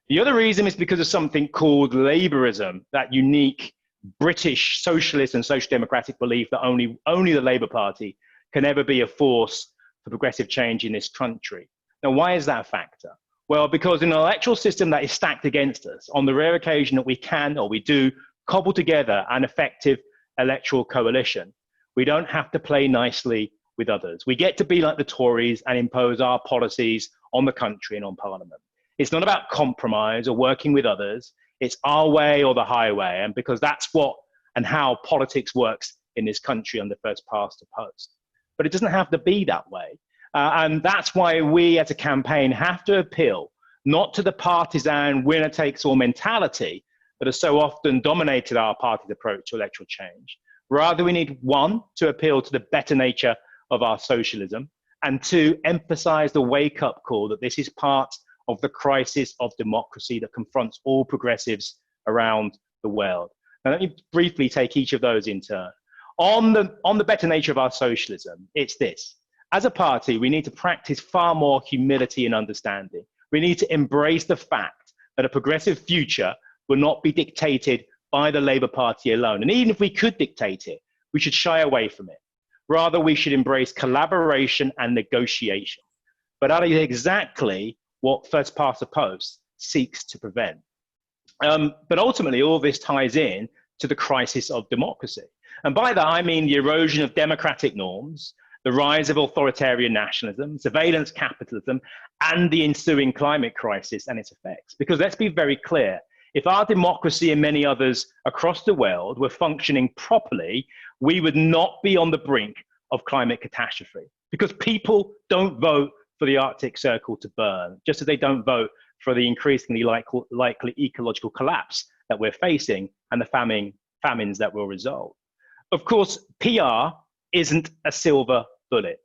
The other reason is because of something called Labourism, that unique British socialist and social democratic belief that only the Labour Party can ever be a force for progressive change in this country. Now, why is that a factor? Well, because in an electoral system that is stacked against us, on the rare occasion that we can or we do cobble together an effective electoral coalition, we don't have to play nicely with others. We get to be like the Tories and impose our policies on the country and on Parliament. It's not about compromise or working with others. It's our way or the highway. And because that's what and how politics works in this country under first past to post. But it doesn't have to be that way. And that's why we as a campaign have to appeal not to the partisan winner-takes-all mentality that has so often dominated our party's approach to electoral change. Rather, we need, one, to appeal to the better nature of our socialism, and two, emphasize the wake-up call that this is part of the crisis of democracy that confronts all progressives around the world. Now, let me briefly take each of those in turn. On the better nature of our socialism, it's this. As a party, we need to practice far more humility and understanding. We need to embrace the fact that a progressive future will not be dictated by the Labour Party alone. And even if we could dictate it, we should shy away from it. Rather, we should embrace collaboration and negotiation. But that is exactly what first past the post seeks to prevent. But ultimately, all this ties in to the crisis of democracy. And by that, I mean the erosion of democratic norms, the rise of authoritarian nationalism, surveillance capitalism, and the ensuing climate crisis and its effects. Because let's be very clear, if our democracy and many others across the world were functioning properly, we would not be on the brink of climate catastrophe. Because people don't vote for the Arctic Circle to burn, just as they don't vote for the increasingly likely ecological collapse that we're facing and the famines that will result. Of course, PR isn't a silver bullet.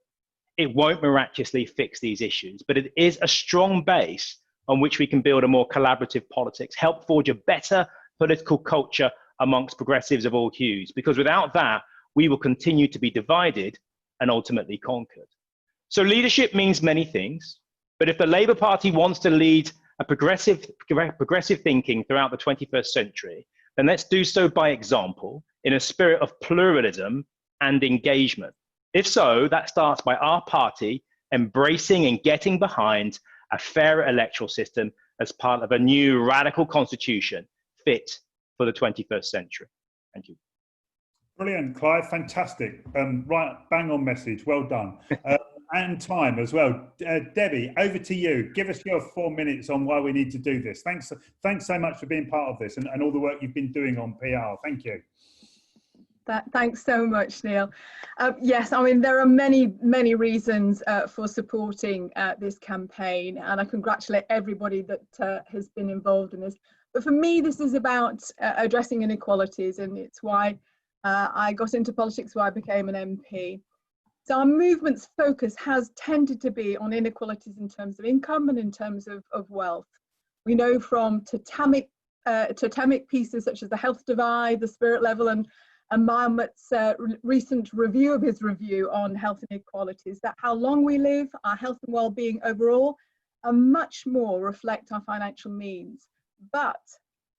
It won't miraculously fix these issues, but it is a strong base on which we can build a more collaborative politics, help forge a better political culture amongst progressives of all hues, because without that, we will continue to be divided and ultimately conquered. So leadership means many things, but if the Labour Party wants to lead a progressive thinking throughout the 21st century, then let's do so by example, in a spirit of pluralism and engagement. If so, that starts by our party embracing and getting behind a fairer electoral system as part of a new radical constitution fit for the 21st century. Thank you. Brilliant, Clive, fantastic. Right, bang on message, well done. And time as well. Debbie, over to you. Give us your 4 minutes on why we need to do this. Thanks so much for being part of this and all the work you've been doing on PR. Thank you. Thanks so much, Neil. Yes, I mean, there are many reasons for supporting this campaign, and I congratulate everybody that has been involved in this. But for me, this is about addressing inequalities, and it's why I got into politics, why I became an MP. So our movement's focus has tended to be on inequalities in terms of income and in terms of wealth. We know from totemic pieces such as The Health Divide, The Spirit Level, and Marmot's recent review of his review on health inequalities, that how long we live, our health and well-being overall, and much more reflect our financial means. But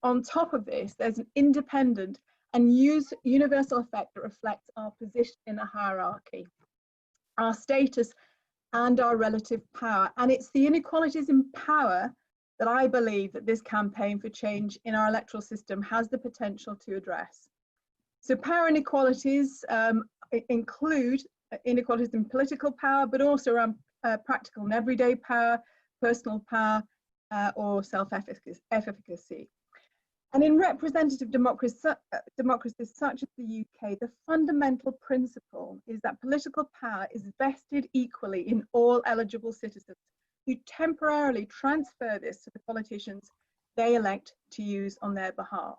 on top of this, there's an independent and universal effect that reflects our position in the hierarchy, our status and our relative power. And it's the inequalities in power that I believe that this campaign for change in our electoral system has the potential to address. So power inequalities include inequalities in political power, but also around practical and everyday power, personal power, or self-efficacy. And in representative democracies such as the UK, the fundamental principle is that political power is vested equally in all eligible citizens who temporarily transfer this to the politicians they elect to use on their behalf.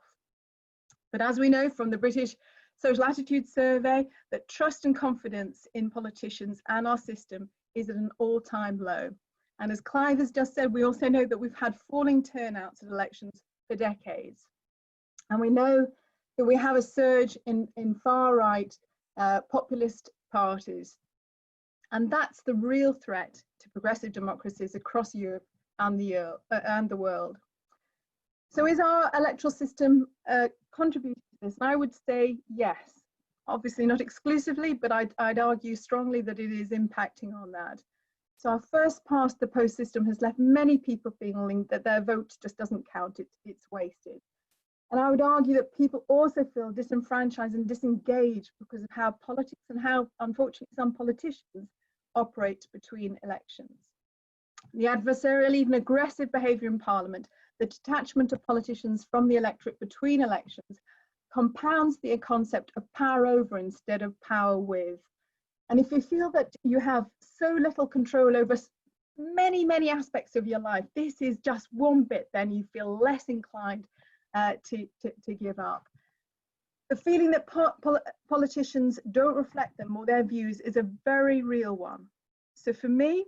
But as we know from the British Social Attitude Survey, that trust and confidence in politicians and our system is at an all-time low. And as Clive has just said, we also know that we've had falling turnouts at elections for decades. And we know that we have a surge in far-right populist parties. And that's the real threat to progressive democracies across Europe and the world. So is our electoral system contributing to this? And I would say yes. Obviously not exclusively, but I'd argue strongly that it is impacting on that. So our first past the post system has left many people feeling that their vote just doesn't count, it's wasted. And I would argue that people also feel disenfranchised and disengaged because of how politics and how, unfortunately, some politicians operate between elections. The adversarial, even aggressive behaviour in Parliament, the detachment of politicians from the electorate between elections, compounds the concept of power over instead of power with. And if you feel that you have so little control over many, many aspects of your life, this is just one bit, then you feel less inclined to give up. The feeling that politicians don't reflect them or their views is a very real one. So for me,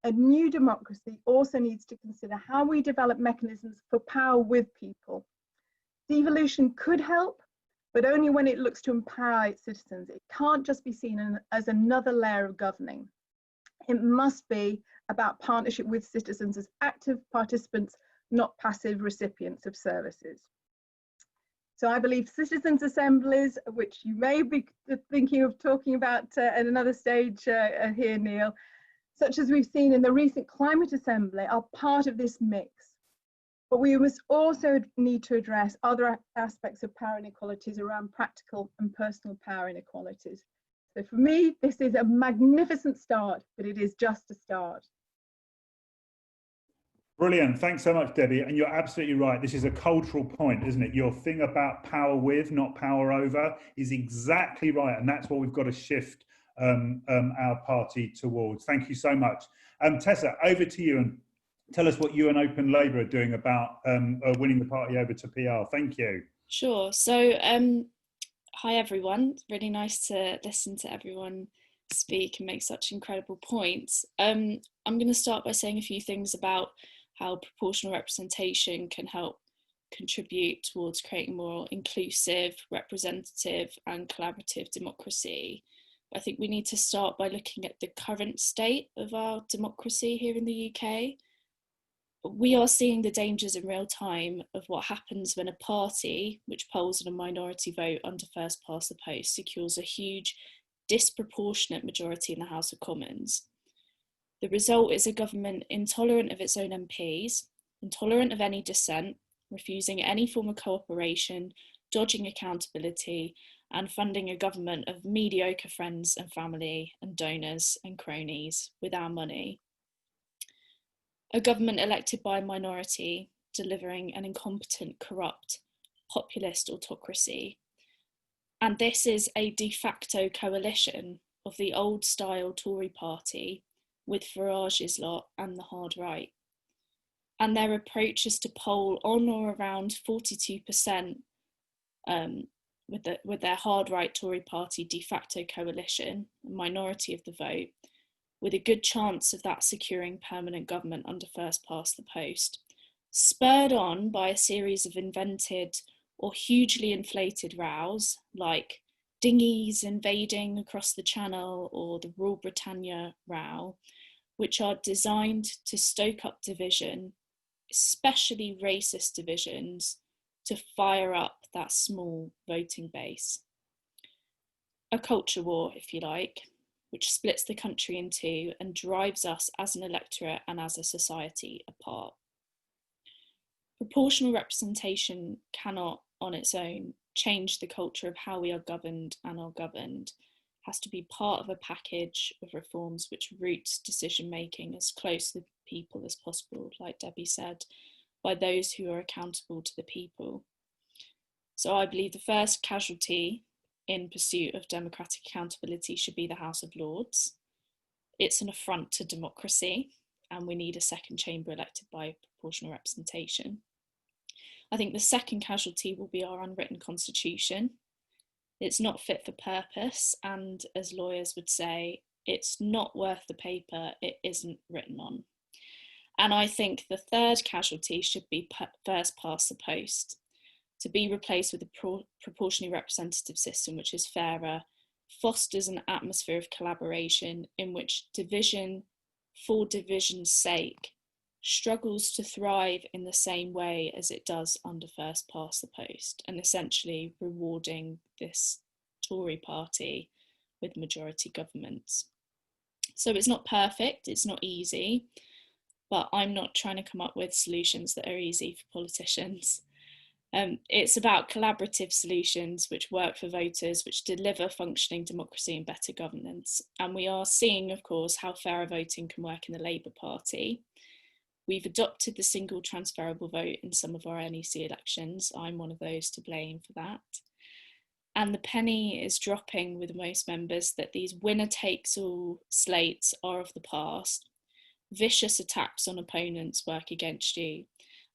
a new democracy also needs to consider how we develop mechanisms for power with people. Devolution could help, but only when it looks to empower its citizens. It can't just be seen as another layer of governing. It must be about partnership with citizens as active participants, not passive recipients of services. So I believe citizens' assemblies, which you may be thinking of talking about at another stage here, Neil, such as we've seen in the recent Climate Assembly, are part of this mix. But we must also need to address other aspects of power inequalities around practical and personal power inequalities. So for me, this is a magnificent start, but it is just a start. Brilliant. Thanks so much, Debbie. And you're absolutely right. This is a cultural point, isn't it? Your thing about power with, not power over, is exactly right. And that's what we've got to shift our party towards. Thank you so much. Tessa, over to you, and tell us what you and Open Labour are doing about winning the party over to PR. Thank you. Sure. So, hi everyone. It's really nice to listen to everyone speak and make such incredible points. I'm going to start by saying a few things about how proportional representation can help contribute towards creating more inclusive, representative and collaborative democracy. I think we need to start by looking at the current state of our democracy here in the UK. We are seeing the dangers in real time of what happens when a party, which polls on a minority vote under first past the post, secures a huge disproportionate majority in the House of Commons. The result is a government intolerant of its own MPs, intolerant of any dissent, refusing any form of cooperation, dodging accountability, and funding a government of mediocre friends and family and donors and cronies with our money. A government elected by a minority, delivering an incompetent, corrupt, populist autocracy. And this is a de facto coalition of the old style Tory party with Farage's lot and the hard right. And their approach is to poll on or around 42% with their hard right Tory party de facto coalition, a minority of the vote, with a good chance of that securing permanent government under first past the post, spurred on by a series of invented or hugely inflated rows like dinghies invading across the Channel or the Rule Britannia row, which are designed to stoke up division, especially racist divisions, to fire up that small voting base. A culture war, if you like, which splits the country in two and drives us as an electorate and as a society apart. Proportional representation cannot, on its own, change the culture of how we are governed and are governed. It has to be part of a package of reforms which roots decision-making as close to the people as possible, like Debbie said, by those who are accountable to the people. So I believe the first casualty in pursuit of democratic accountability should be the House of Lords. It's an affront to democracy, and we need a second chamber elected by proportional representation. I think the second casualty will be our unwritten constitution. It's not fit for purpose, and as lawyers would say, it's not worth the paper it isn't written on. And I think the third casualty should be first past the post, to be replaced with a proportionally representative system which is fairer, fosters an atmosphere of collaboration in which division for division's sake struggles to thrive in the same way as it does under first past the post, and essentially rewarding this Tory party with majority governments. So it's not perfect, it's not easy, but I'm not trying to come up with solutions that are easy for politicians. It's about collaborative solutions which work for voters, which deliver functioning democracy and better governance. And we are seeing, of course, how fairer voting can work in the Labour Party. We've adopted the single transferable vote in some of our NEC elections. I'm one of those to blame for that. And the penny is dropping with most members that these winner-takes-all slates are of the past. Vicious attacks on opponents work against you.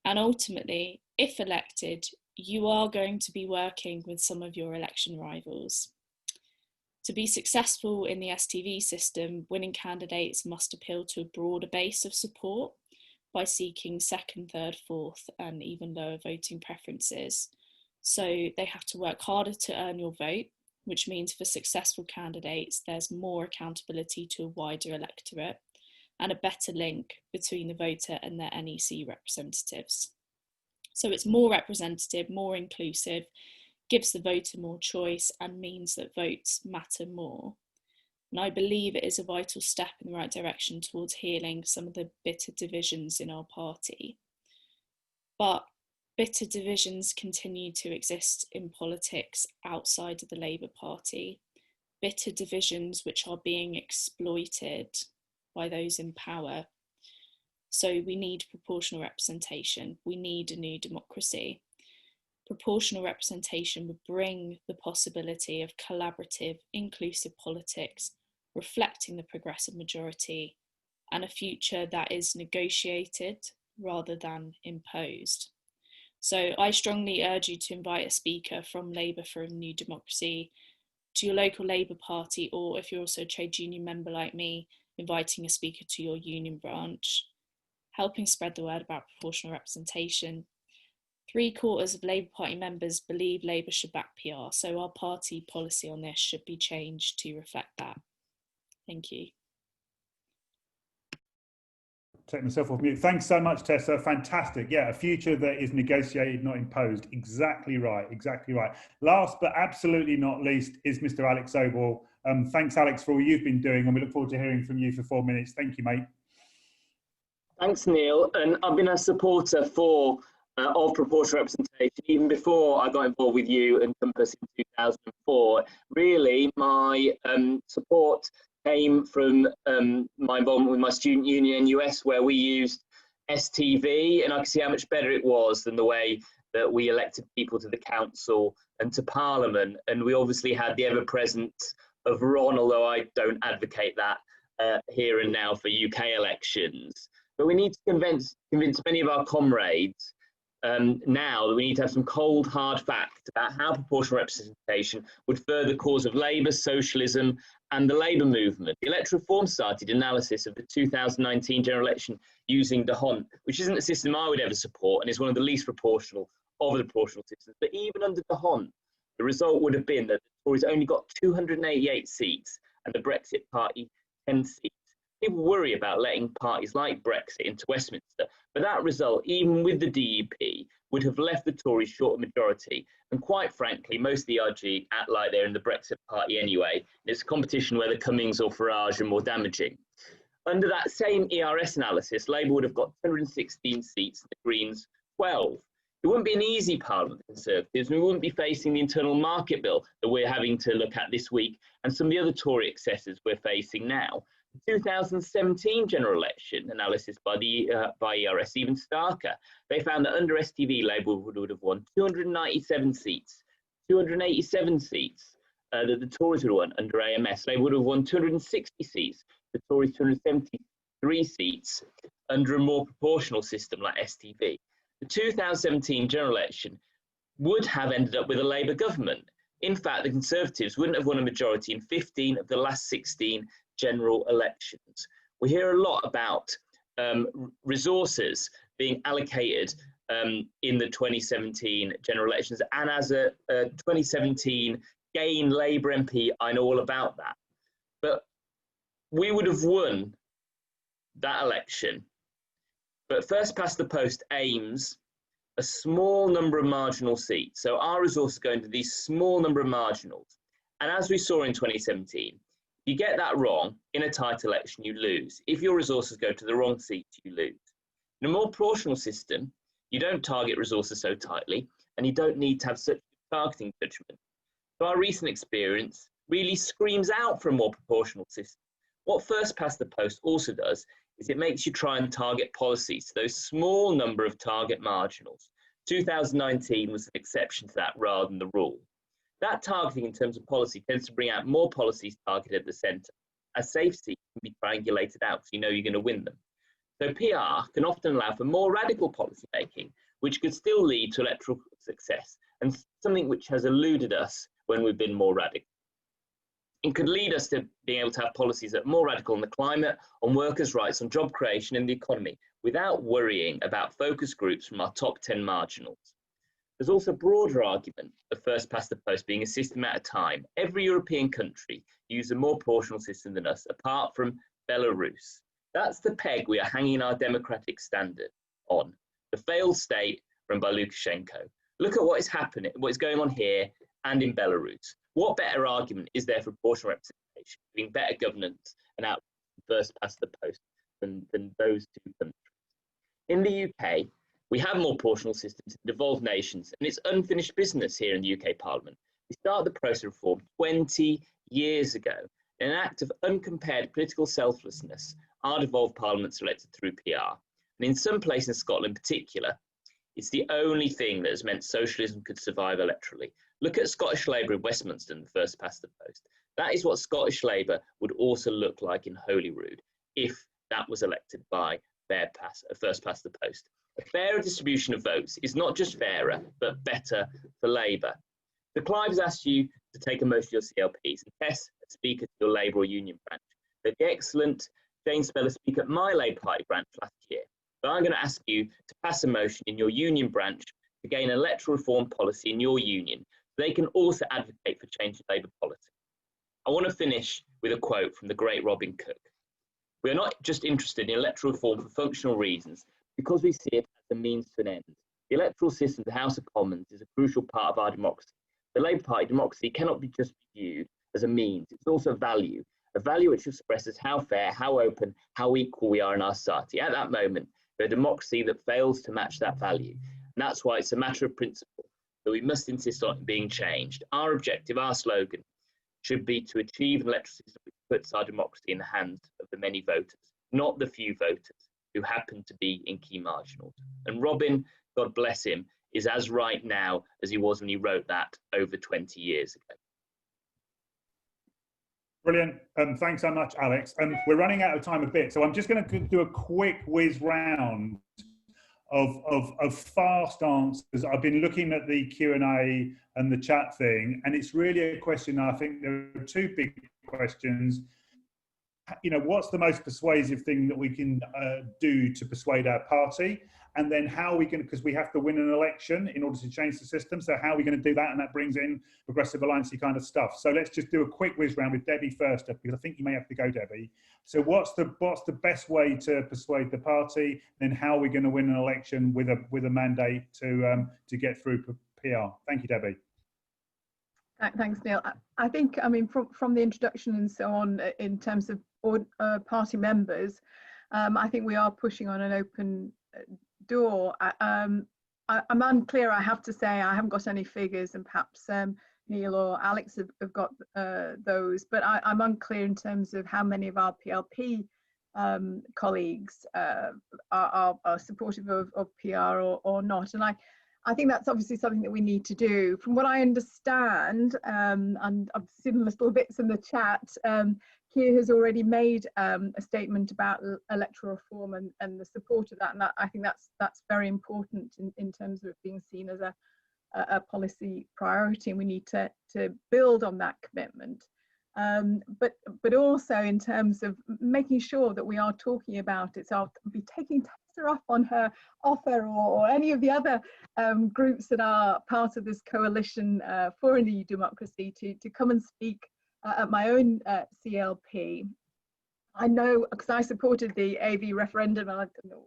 And ultimately, if elected, you are going to be working with some of your election rivals. To be successful in the STV system, winning candidates must appeal to a broader base of support by seeking second, third, fourth, and even lower voting preferences. So they have to work harder to earn your vote, which means for successful candidates, there's more accountability to a wider electorate and a better link between the voter and their NEC representatives. So it's more representative, more inclusive, gives the voter more choice, and means that votes matter more. And I believe it is a vital step in the right direction towards healing some of the bitter divisions in our party. But bitter divisions continue to exist in politics outside of the Labour Party, bitter divisions which are being exploited by those in power. So we need proportional representation. We need a new democracy. Proportional representation would bring the possibility of collaborative, inclusive politics, reflecting the progressive majority, and a future that is negotiated rather than imposed. So I strongly urge you to invite a speaker from Labour for a New Democracy to your local Labour Party, or if you're also a trade union member like me, inviting a speaker to your union branch, helping spread the word about proportional representation. 3/4 of Labour Party members believe Labour should back PR, so our party policy on this should be changed to reflect that. Thank you. Take myself off mute. Thanks so much, Tessa. Fantastic. Yeah, a future that is negotiated, not imposed. Exactly right. Exactly right. Last but absolutely not least is Mr. Alex Sobel. Thanks, Alex, for all you've been doing, and we look forward to hearing from you for 4 minutes. Thank you, mate. Thanks, Neil. And I've been a supporter of proportional representation even before I got involved with you and Compass in 2004. Really, my support came from my involvement with my student union NUS, where we used STV, and I could see how much better it was than the way that we elected people to the council and to parliament. And we obviously had the ever-presence of Ron, although I don't advocate that here and now for UK elections. But we need to convince many of our comrades now that we need to have some cold, hard facts about how proportional representation would further the cause of Labour, socialism, and the Labour movement. The Electoral Reform started analysis of the 2019 general election using the Hunt, which isn't a system I would ever support and is one of the least proportional of the proportional systems. But even under the Hunt, the result would have been that the Tories only got 288 seats and the Brexit Party 10 seats. People worry about letting parties like Brexit into Westminster, but that result, even with the DUP, would have left the Tories short of majority. And quite frankly, most of the RG act like they're in the Brexit Party anyway. It's a competition whether Cummings or Farage are more damaging. Under that same ERS analysis, Labour would have got 216 seats and the Greens 12. It wouldn't be an easy parliament for Conservatives, and we wouldn't be facing the internal market bill that we're having to look at this week and some of the other Tory excesses we're facing now. The 2017 general election analysis by ERS, even starker. They found that under STV, Labour would have won 297 seats, 287 seats that the Tories would have won under AMS. Labour would have won 260 seats, the Tories 273 seats under a more proportional system like STV. The 2017 general election would have ended up with a Labour government. In fact, the Conservatives wouldn't have won a majority in 15 of the last 16 general elections. We hear a lot about resources being allocated in the 2017 general elections, and as a 2017 Gain Labour MP, I know all about that. But we would have won that election. But first past the post aims a small number of marginal seats. So our resources go into these small number of marginals. And as we saw in 2017, you get that wrong in a tight election, you lose. If your resources go to the wrong seats, you lose. In a more proportional system, you don't target resources so tightly, and you don't need to have such targeting judgment. So our recent experience really screams out for a more proportional system. What first past the post also does is it makes you try and target policies to those small number of target marginals. 2019 was an exception to that rather than the rule. That targeting in terms of policy tends to bring out more policies targeted at the centre, as safe seats can be triangulated out so you know you're going to win them. So PR can often allow for more radical policy making, which could still lead to electoral success, and something which has eluded us when we've been more radical. It could lead us to being able to have policies that are more radical on the climate, on workers' rights, on job creation and the economy, without worrying about focus groups from our top 10 marginals. There's also a broader argument of first past the post being a system at a time. Every European country uses a more proportional system than us, apart from Belarus. That's the peg we are hanging our democratic standard on, the failed state run by Lukashenko. Look at what is happening, what is going on here and in Belarus. What better argument is there for proportional representation, being better governance and out first past the post than those two countries? In the UK, we have more proportional systems in devolved nations, and it's unfinished business here in the UK Parliament. We started the process of reform 20 years ago. In an act of uncompared political selflessness, our devolved parliaments are elected through PR. And in some places in Scotland in particular, it's the only thing that has meant socialism could survive electorally. Look at Scottish Labour in Westminster and the first past the post. That is what Scottish Labour would also look like in Holyrood if that was elected by first past the post. A fairer distribution of votes is not just fairer, but better for Labour. So Clive has asked you to take a motion of your CLPs, and Tess, a speaker to your Labour or Union branch. But the excellent Jane Sobel, a speaker at my Labour Party branch last year. But I'm going to ask you to pass a motion in your union branch to gain electoral reform policy in your union, so they can also advocate for changing Labour policy. I want to finish with a quote from the great Robin Cook. We are not just interested in electoral reform for functional reasons, because we see it as a means to an end. The electoral system of the House of Commons is a crucial part of our democracy. The Labour Party democracy cannot be just viewed as a means, it's also a value which expresses how fair, how open, how equal we are in our society. At that moment, we're a democracy that fails to match that value. And that's why it's a matter of principle that we must insist on it being changed. Our objective, our slogan, should be to achieve an electoral system which puts our democracy in the hands of the many voters, not the few voters who happen to be in key marginals. And Robin, God bless him, is as right now as he was when he wrote that over 20 years ago. Brilliant. Thanks so much, Alex. We're running out of time a bit, so I'm just going to do a quick whiz round of fast answers. I've been looking at the Q&A and the chat thing, and it's really a question. I think there are two big questions. You know, what's the most persuasive thing that we can do to persuade our party? And then how are we going to, because we have to win an election in order to change the system, so how are we going to do that? And that brings in progressive alliance kind of stuff. So let's just do a quick whiz round with Debbie first, because I think you may have to go, Debbie. So what's the best way to persuade the party? Then how are we going to win an election with a mandate to get through PR? Thank you, Debbie. Thanks, Neil. I think, I mean, from the introduction and so on, in terms of party members, I think we are pushing on an open door. I'm unclear, I have to say. I haven't got any figures, and perhaps Neil or Alex have got those, but I'm unclear in terms of how many of our PLP colleagues are supportive of PR or not. And I think that's obviously something that we need to do. From what I understand, and I've seen little bits in the chat, Keir has already made a statement about electoral reform and the support of that, and I think that's very important in terms of it being seen as a policy priority, and we need to build on that commitment. But also in terms of making sure that we are talking about it. So I'll be taking Tessa up on her offer, or any of the other groups that are part of this coalition for a new democracy to come and speak at my own CLP. I know, because I supported the AV referendum,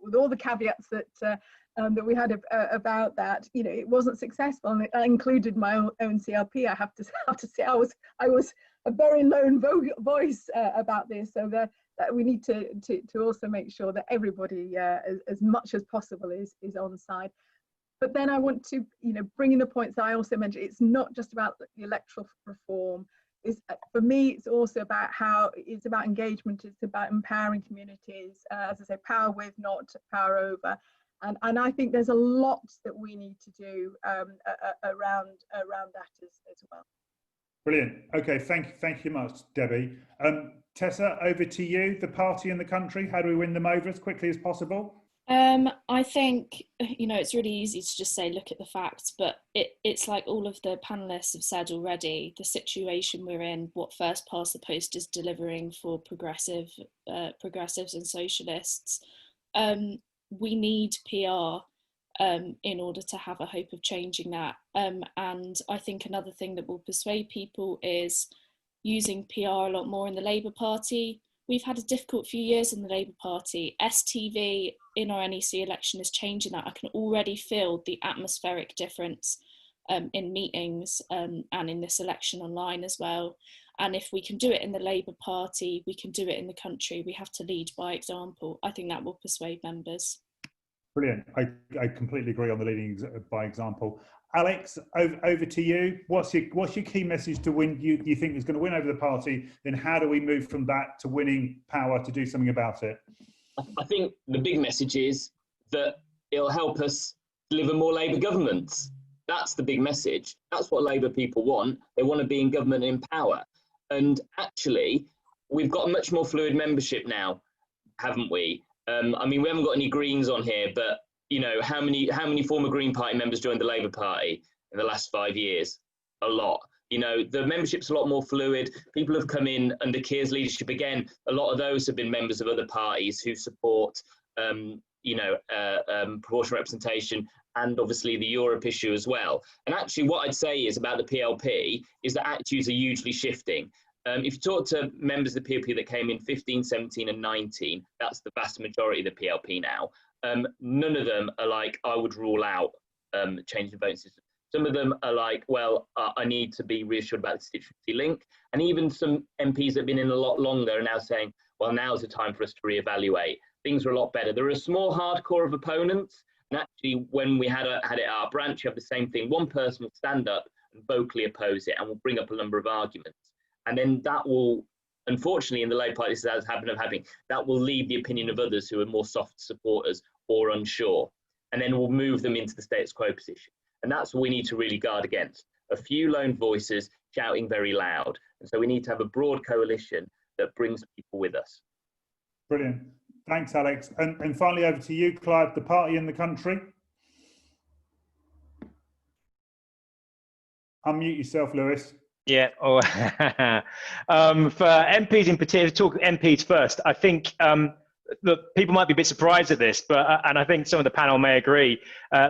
with all the caveats that that we had about that, you know, it wasn't successful, and I included my own CLP. I have to say I was a very lone voice about this, so that we need to also make sure that everybody, as much as possible, is on side. But then I want to, you know, bring in the points that I also mentioned. It's not just about the electoral reform. For me, it's also about it's about engagement. It's about empowering communities, as I say, power with, not power over. And I think there's a lot that we need to do around that as well. Brilliant. Okay, thank you much, Debbie. Tessa, over to you. The party and the country, how do we win them over as quickly as possible? I think, you know, it's really easy to just say, look at the facts, but it's like all of the panelists have said already, the situation we're in, what first past the post is delivering for progressives and socialists. We need PR in order to have a hope of changing that. And I think another thing that will persuade people is using PR a lot more in the Labour Party. We've had a difficult few years in the Labour Party. STV in our NEC election is changing that. I can already feel the atmospheric difference in meetings and in this election online as well. And if we can do it in the Labour Party, we can do it in the country. We have to lead by example. I think that will persuade members. Brilliant. I completely agree on the leading by example. Alex, over to you. What's your key message to win? You think is going to win over the party? Then how do we move from that to winning power to do something about it? I think the big message is that it'll help us deliver more Labour governments. That's the big message. That's what Labour people want. They want to be in government in power. And actually, we've got a much more fluid membership now, haven't we? I mean, we haven't got any Greens on here, but you know, how many former Green Party members joined the Labour Party in the last 5 years? A lot. You know, the membership's a lot more fluid. People have come in under Keir's leadership again. A lot of those have been members of other parties who support, proportional representation, and obviously the Europe issue as well. And actually, what I'd say is about the PLP is that attitudes are hugely shifting. If you talk to members of the PLP that came in 15, 17 and 19, that's the vast majority of the PLP now. None of them are like, I would rule out changing the voting system. Some of them are like, well, I need to be reassured about the constituency link. And even some MPs that have been in a lot longer are now saying, well, now's the time for us to reevaluate. Things are a lot better. There are a small hardcore of opponents. And actually, when we had it at our branch, you have the same thing. One person will stand up and vocally oppose it and will bring up a number of arguments. And then that will, unfortunately, in the Labour Party, this has happened of having, that will lead the opinion of others who are more soft supporters or unsure. And then we'll move them into the status quo position. And that's what we need to really guard against. A few lone voices shouting very loud. And so we need to have a broad coalition that brings people with us. Brilliant. Thanks, Alex. And finally, over to you, Clive, the party and the country. Unmute yourself, Lewis. Yeah. Oh, for MPs in particular, talk MPs first. I think look, people might be a bit surprised at this, but and I think some of the panel may agree.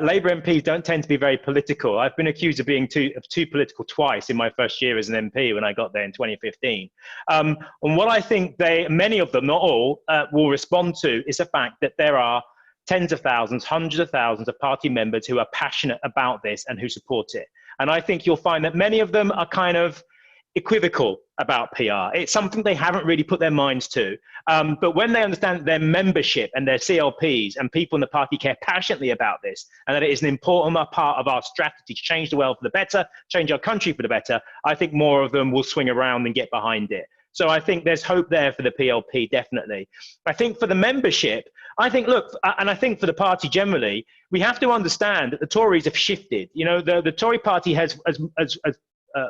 Labour MPs don't tend to be very political. I've been accused of being too political twice in my first year as an MP when I got there in 2015. And what I think many of them, not all, will respond to is the fact that there are tens of thousands, hundreds of thousands of party members who are passionate about this and who support it. And I think you'll find that many of them are kind of equivocal about PR. It's something they haven't really put their minds to. But when they understand that their membership and their CLPs and people in the party care passionately about this, and that it is an important part of our strategy to change the world for the better, change our country for the better, I think more of them will swing around and get behind it. So I think there's hope there for the PLP, definitely. I think for the membership, I think, look, and I think for the party generally, we have to understand that the Tories have shifted. You know, the Tory party has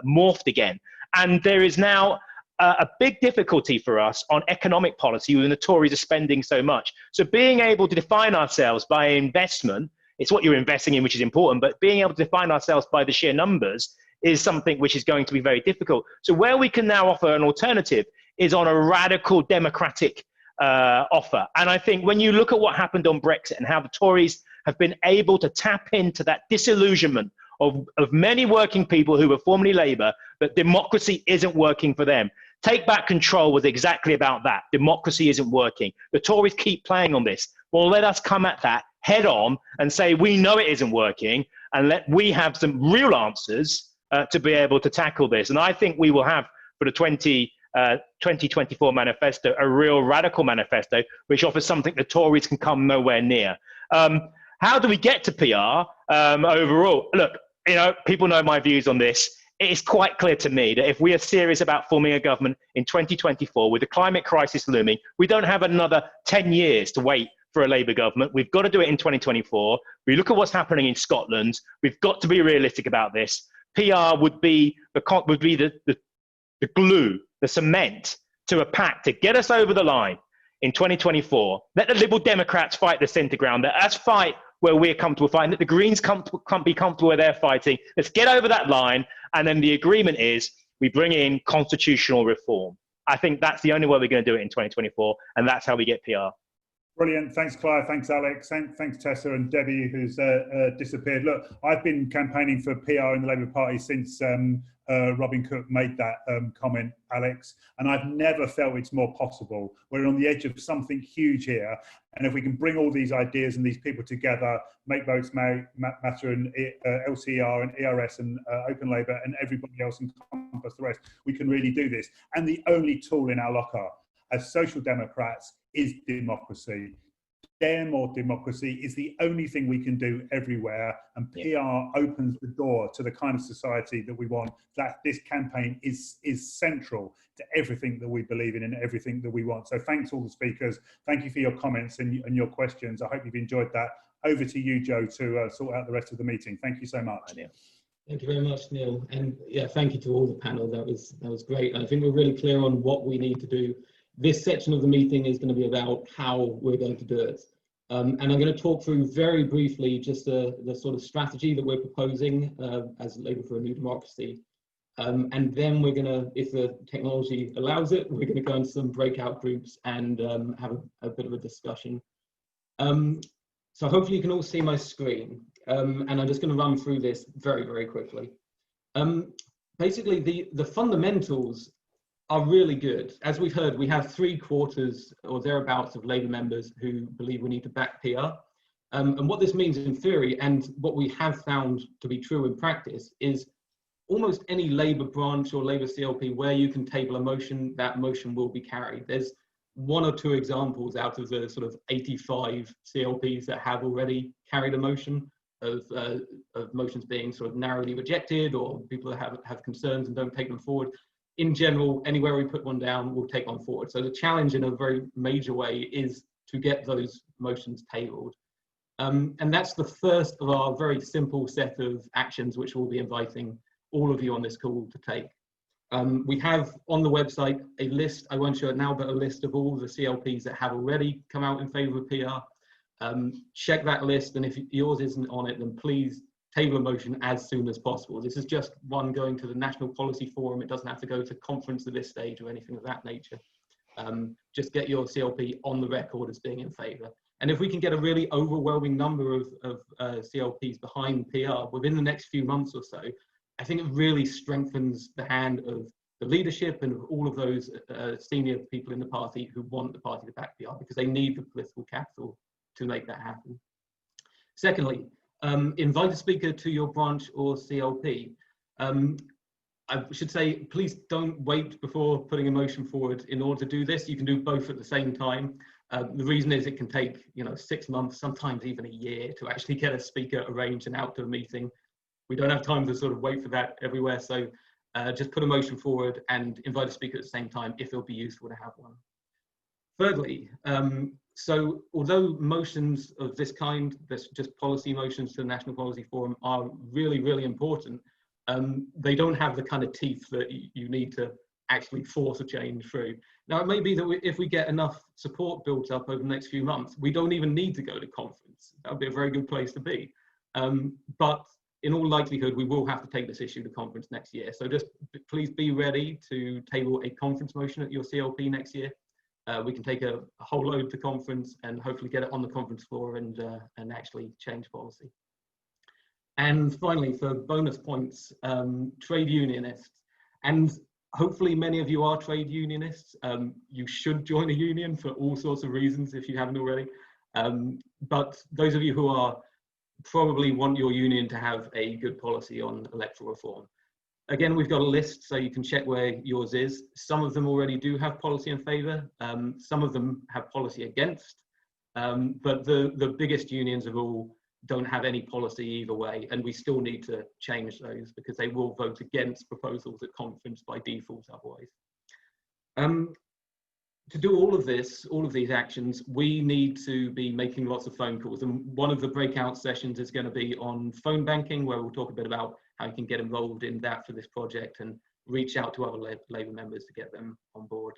morphed again. And there is now a big difficulty for us on economic policy when the Tories are spending so much. So being able to define ourselves by investment, it's what you're investing in which is important, but being able to define ourselves by the sheer numbers is something which is going to be very difficult. So where we can now offer an alternative is on a radical democratic offer. And I think when you look at what happened on Brexit and how the Tories have been able to tap into that disillusionment of many working people who were formerly Labour, that democracy isn't working for them. Take Back Control was exactly about that. Democracy isn't working. The Tories keep playing on this. Well, let us come at that head on and say, we know it isn't working, and we have some real answers to be able to tackle this. And I think we will have, for the 2024 manifesto, a real radical manifesto, which offers something the Tories can come nowhere near. How do we get to PR overall? Look, you know, people know my views on this. It is quite clear to me that if we are serious about forming a government in 2024 with the climate crisis looming, we don't have another 10 years to wait for a Labour government. We've got to do it in 2024. We look at what's happening in Scotland. We've got to be realistic about this. PR would be the glue, the cement to a pact to get us over the line in 2024. Let the Liberal Democrats fight the centre ground. Let us fight where we're comfortable fighting. Let the Greens can't be comfortable where they're fighting. Let's get over that line. And then the agreement is we bring in constitutional reform. I think that's the only way we're going to do it in 2024. And that's how we get PR. Brilliant. Thanks, Clive. Thanks, Alex. Thanks, Tessa and Debbie, who's disappeared. Look, I've been campaigning for PR in the Labour Party since Robin Cook made that comment, Alex, and I've never felt it's more possible. We're on the edge of something huge here, and if we can bring all these ideas and these people together, Make Votes Matter and LCR and ERS and Open Labour and everybody else encompass the rest, we can really do this. And the only tool in our locker as social democrats is democracy. Dare more democracy is the only thing we can do everywhere, and PR opens the door to the kind of society that we want. That this campaign is central to everything that we believe in and everything that we want. So thanks all the speakers. Thank you for your comments and your questions. I hope you've enjoyed that. Over to you, Joe, to sort out the rest of the meeting. Thank you so much. Thank you very much, Neil. And yeah, thank you to all the panel. That was great. I think we're really clear on what we need to do. This section of the meeting is going to be about how we're going to do it. And I'm going to talk through very briefly just the sort of strategy that we're proposing as Labour for a New Democracy. And then we're going to, if the technology allows it, we're going to go into some breakout groups and have a bit of a discussion. So hopefully you can all see my screen. And I'm just going to run through this very, very quickly. Basically, the fundamentals are really good. As we've heard, we have 3/4 or thereabouts of Labour members who believe we need to back PR. And what this means in theory, and what we have found to be true in practice, is almost any Labour branch or Labour CLP where you can table a motion, that motion will be carried. There's 1 or 2 examples out of the sort of 85 CLPs that have already carried a motion of motions being sort of narrowly rejected, or people that have concerns and don't take them forward. In general, anywhere we put one down, we'll take one forward. So the challenge in a very major way is to get those motions tabled. And that's the first of our very simple set of actions, which we'll be inviting all of you on this call to take. We have on the website a list, I won't show it now, but a list of all the CLPs that have already come out in favour of PR. Check that list, and if yours isn't on it, then please table a motion as soon as possible. This is just one going to the National Policy Forum. It doesn't have to go to conference at this stage or anything of that nature. Just get your CLP on the record as being in favour. And if we can get a really overwhelming number of CLPs behind PR within the next few months or so, I think it really strengthens the hand of the leadership and of all of those senior people in the party who want the party to back PR, because they need the political capital to make that happen. Secondly, invite a speaker to your branch or CLP. I should say, please don't wait before putting a motion forward in order to do this. You can do both at the same time. The reason is it can take 6 months, sometimes even a year, to actually get a speaker arranged and out to a meeting. We don't have time to sort of wait for that everywhere. So just put a motion forward and invite a speaker at the same time if it'll be useful to have one. Thirdly, so although motions of this kind, this just policy motions to the National Policy Forum, are really, really important, they don't have the kind of teeth that you need to actually force a change through. Now, it may be that if we get enough support built up over the next few months, we don't even need to go to conference. That would be a very good place to be. But in all likelihood, we will have to take this issue to conference next year. So just please be ready to table a conference motion at your CLP next year. We can take a whole load to conference and hopefully get it on the conference floor and actually change policy. And finally, for bonus points, trade unionists. And hopefully many of you are trade unionists. You should join a union for all sorts of reasons if you haven't already. But those of you who are probably want your union to have a good policy on electoral reform. Again, we've got a list, so you can check where yours is. Some of them already do have policy in favour. Some of them have policy against. But the biggest unions of all don't have any policy either way, and we still need to change those because they will vote against proposals at conference by default otherwise. To do all of this, all of these actions, we need to be making lots of phone calls, and one of the breakout sessions is going to be on phone banking, where we'll talk a bit about how you can get involved in that for this project and reach out to other Labour members to get them on board.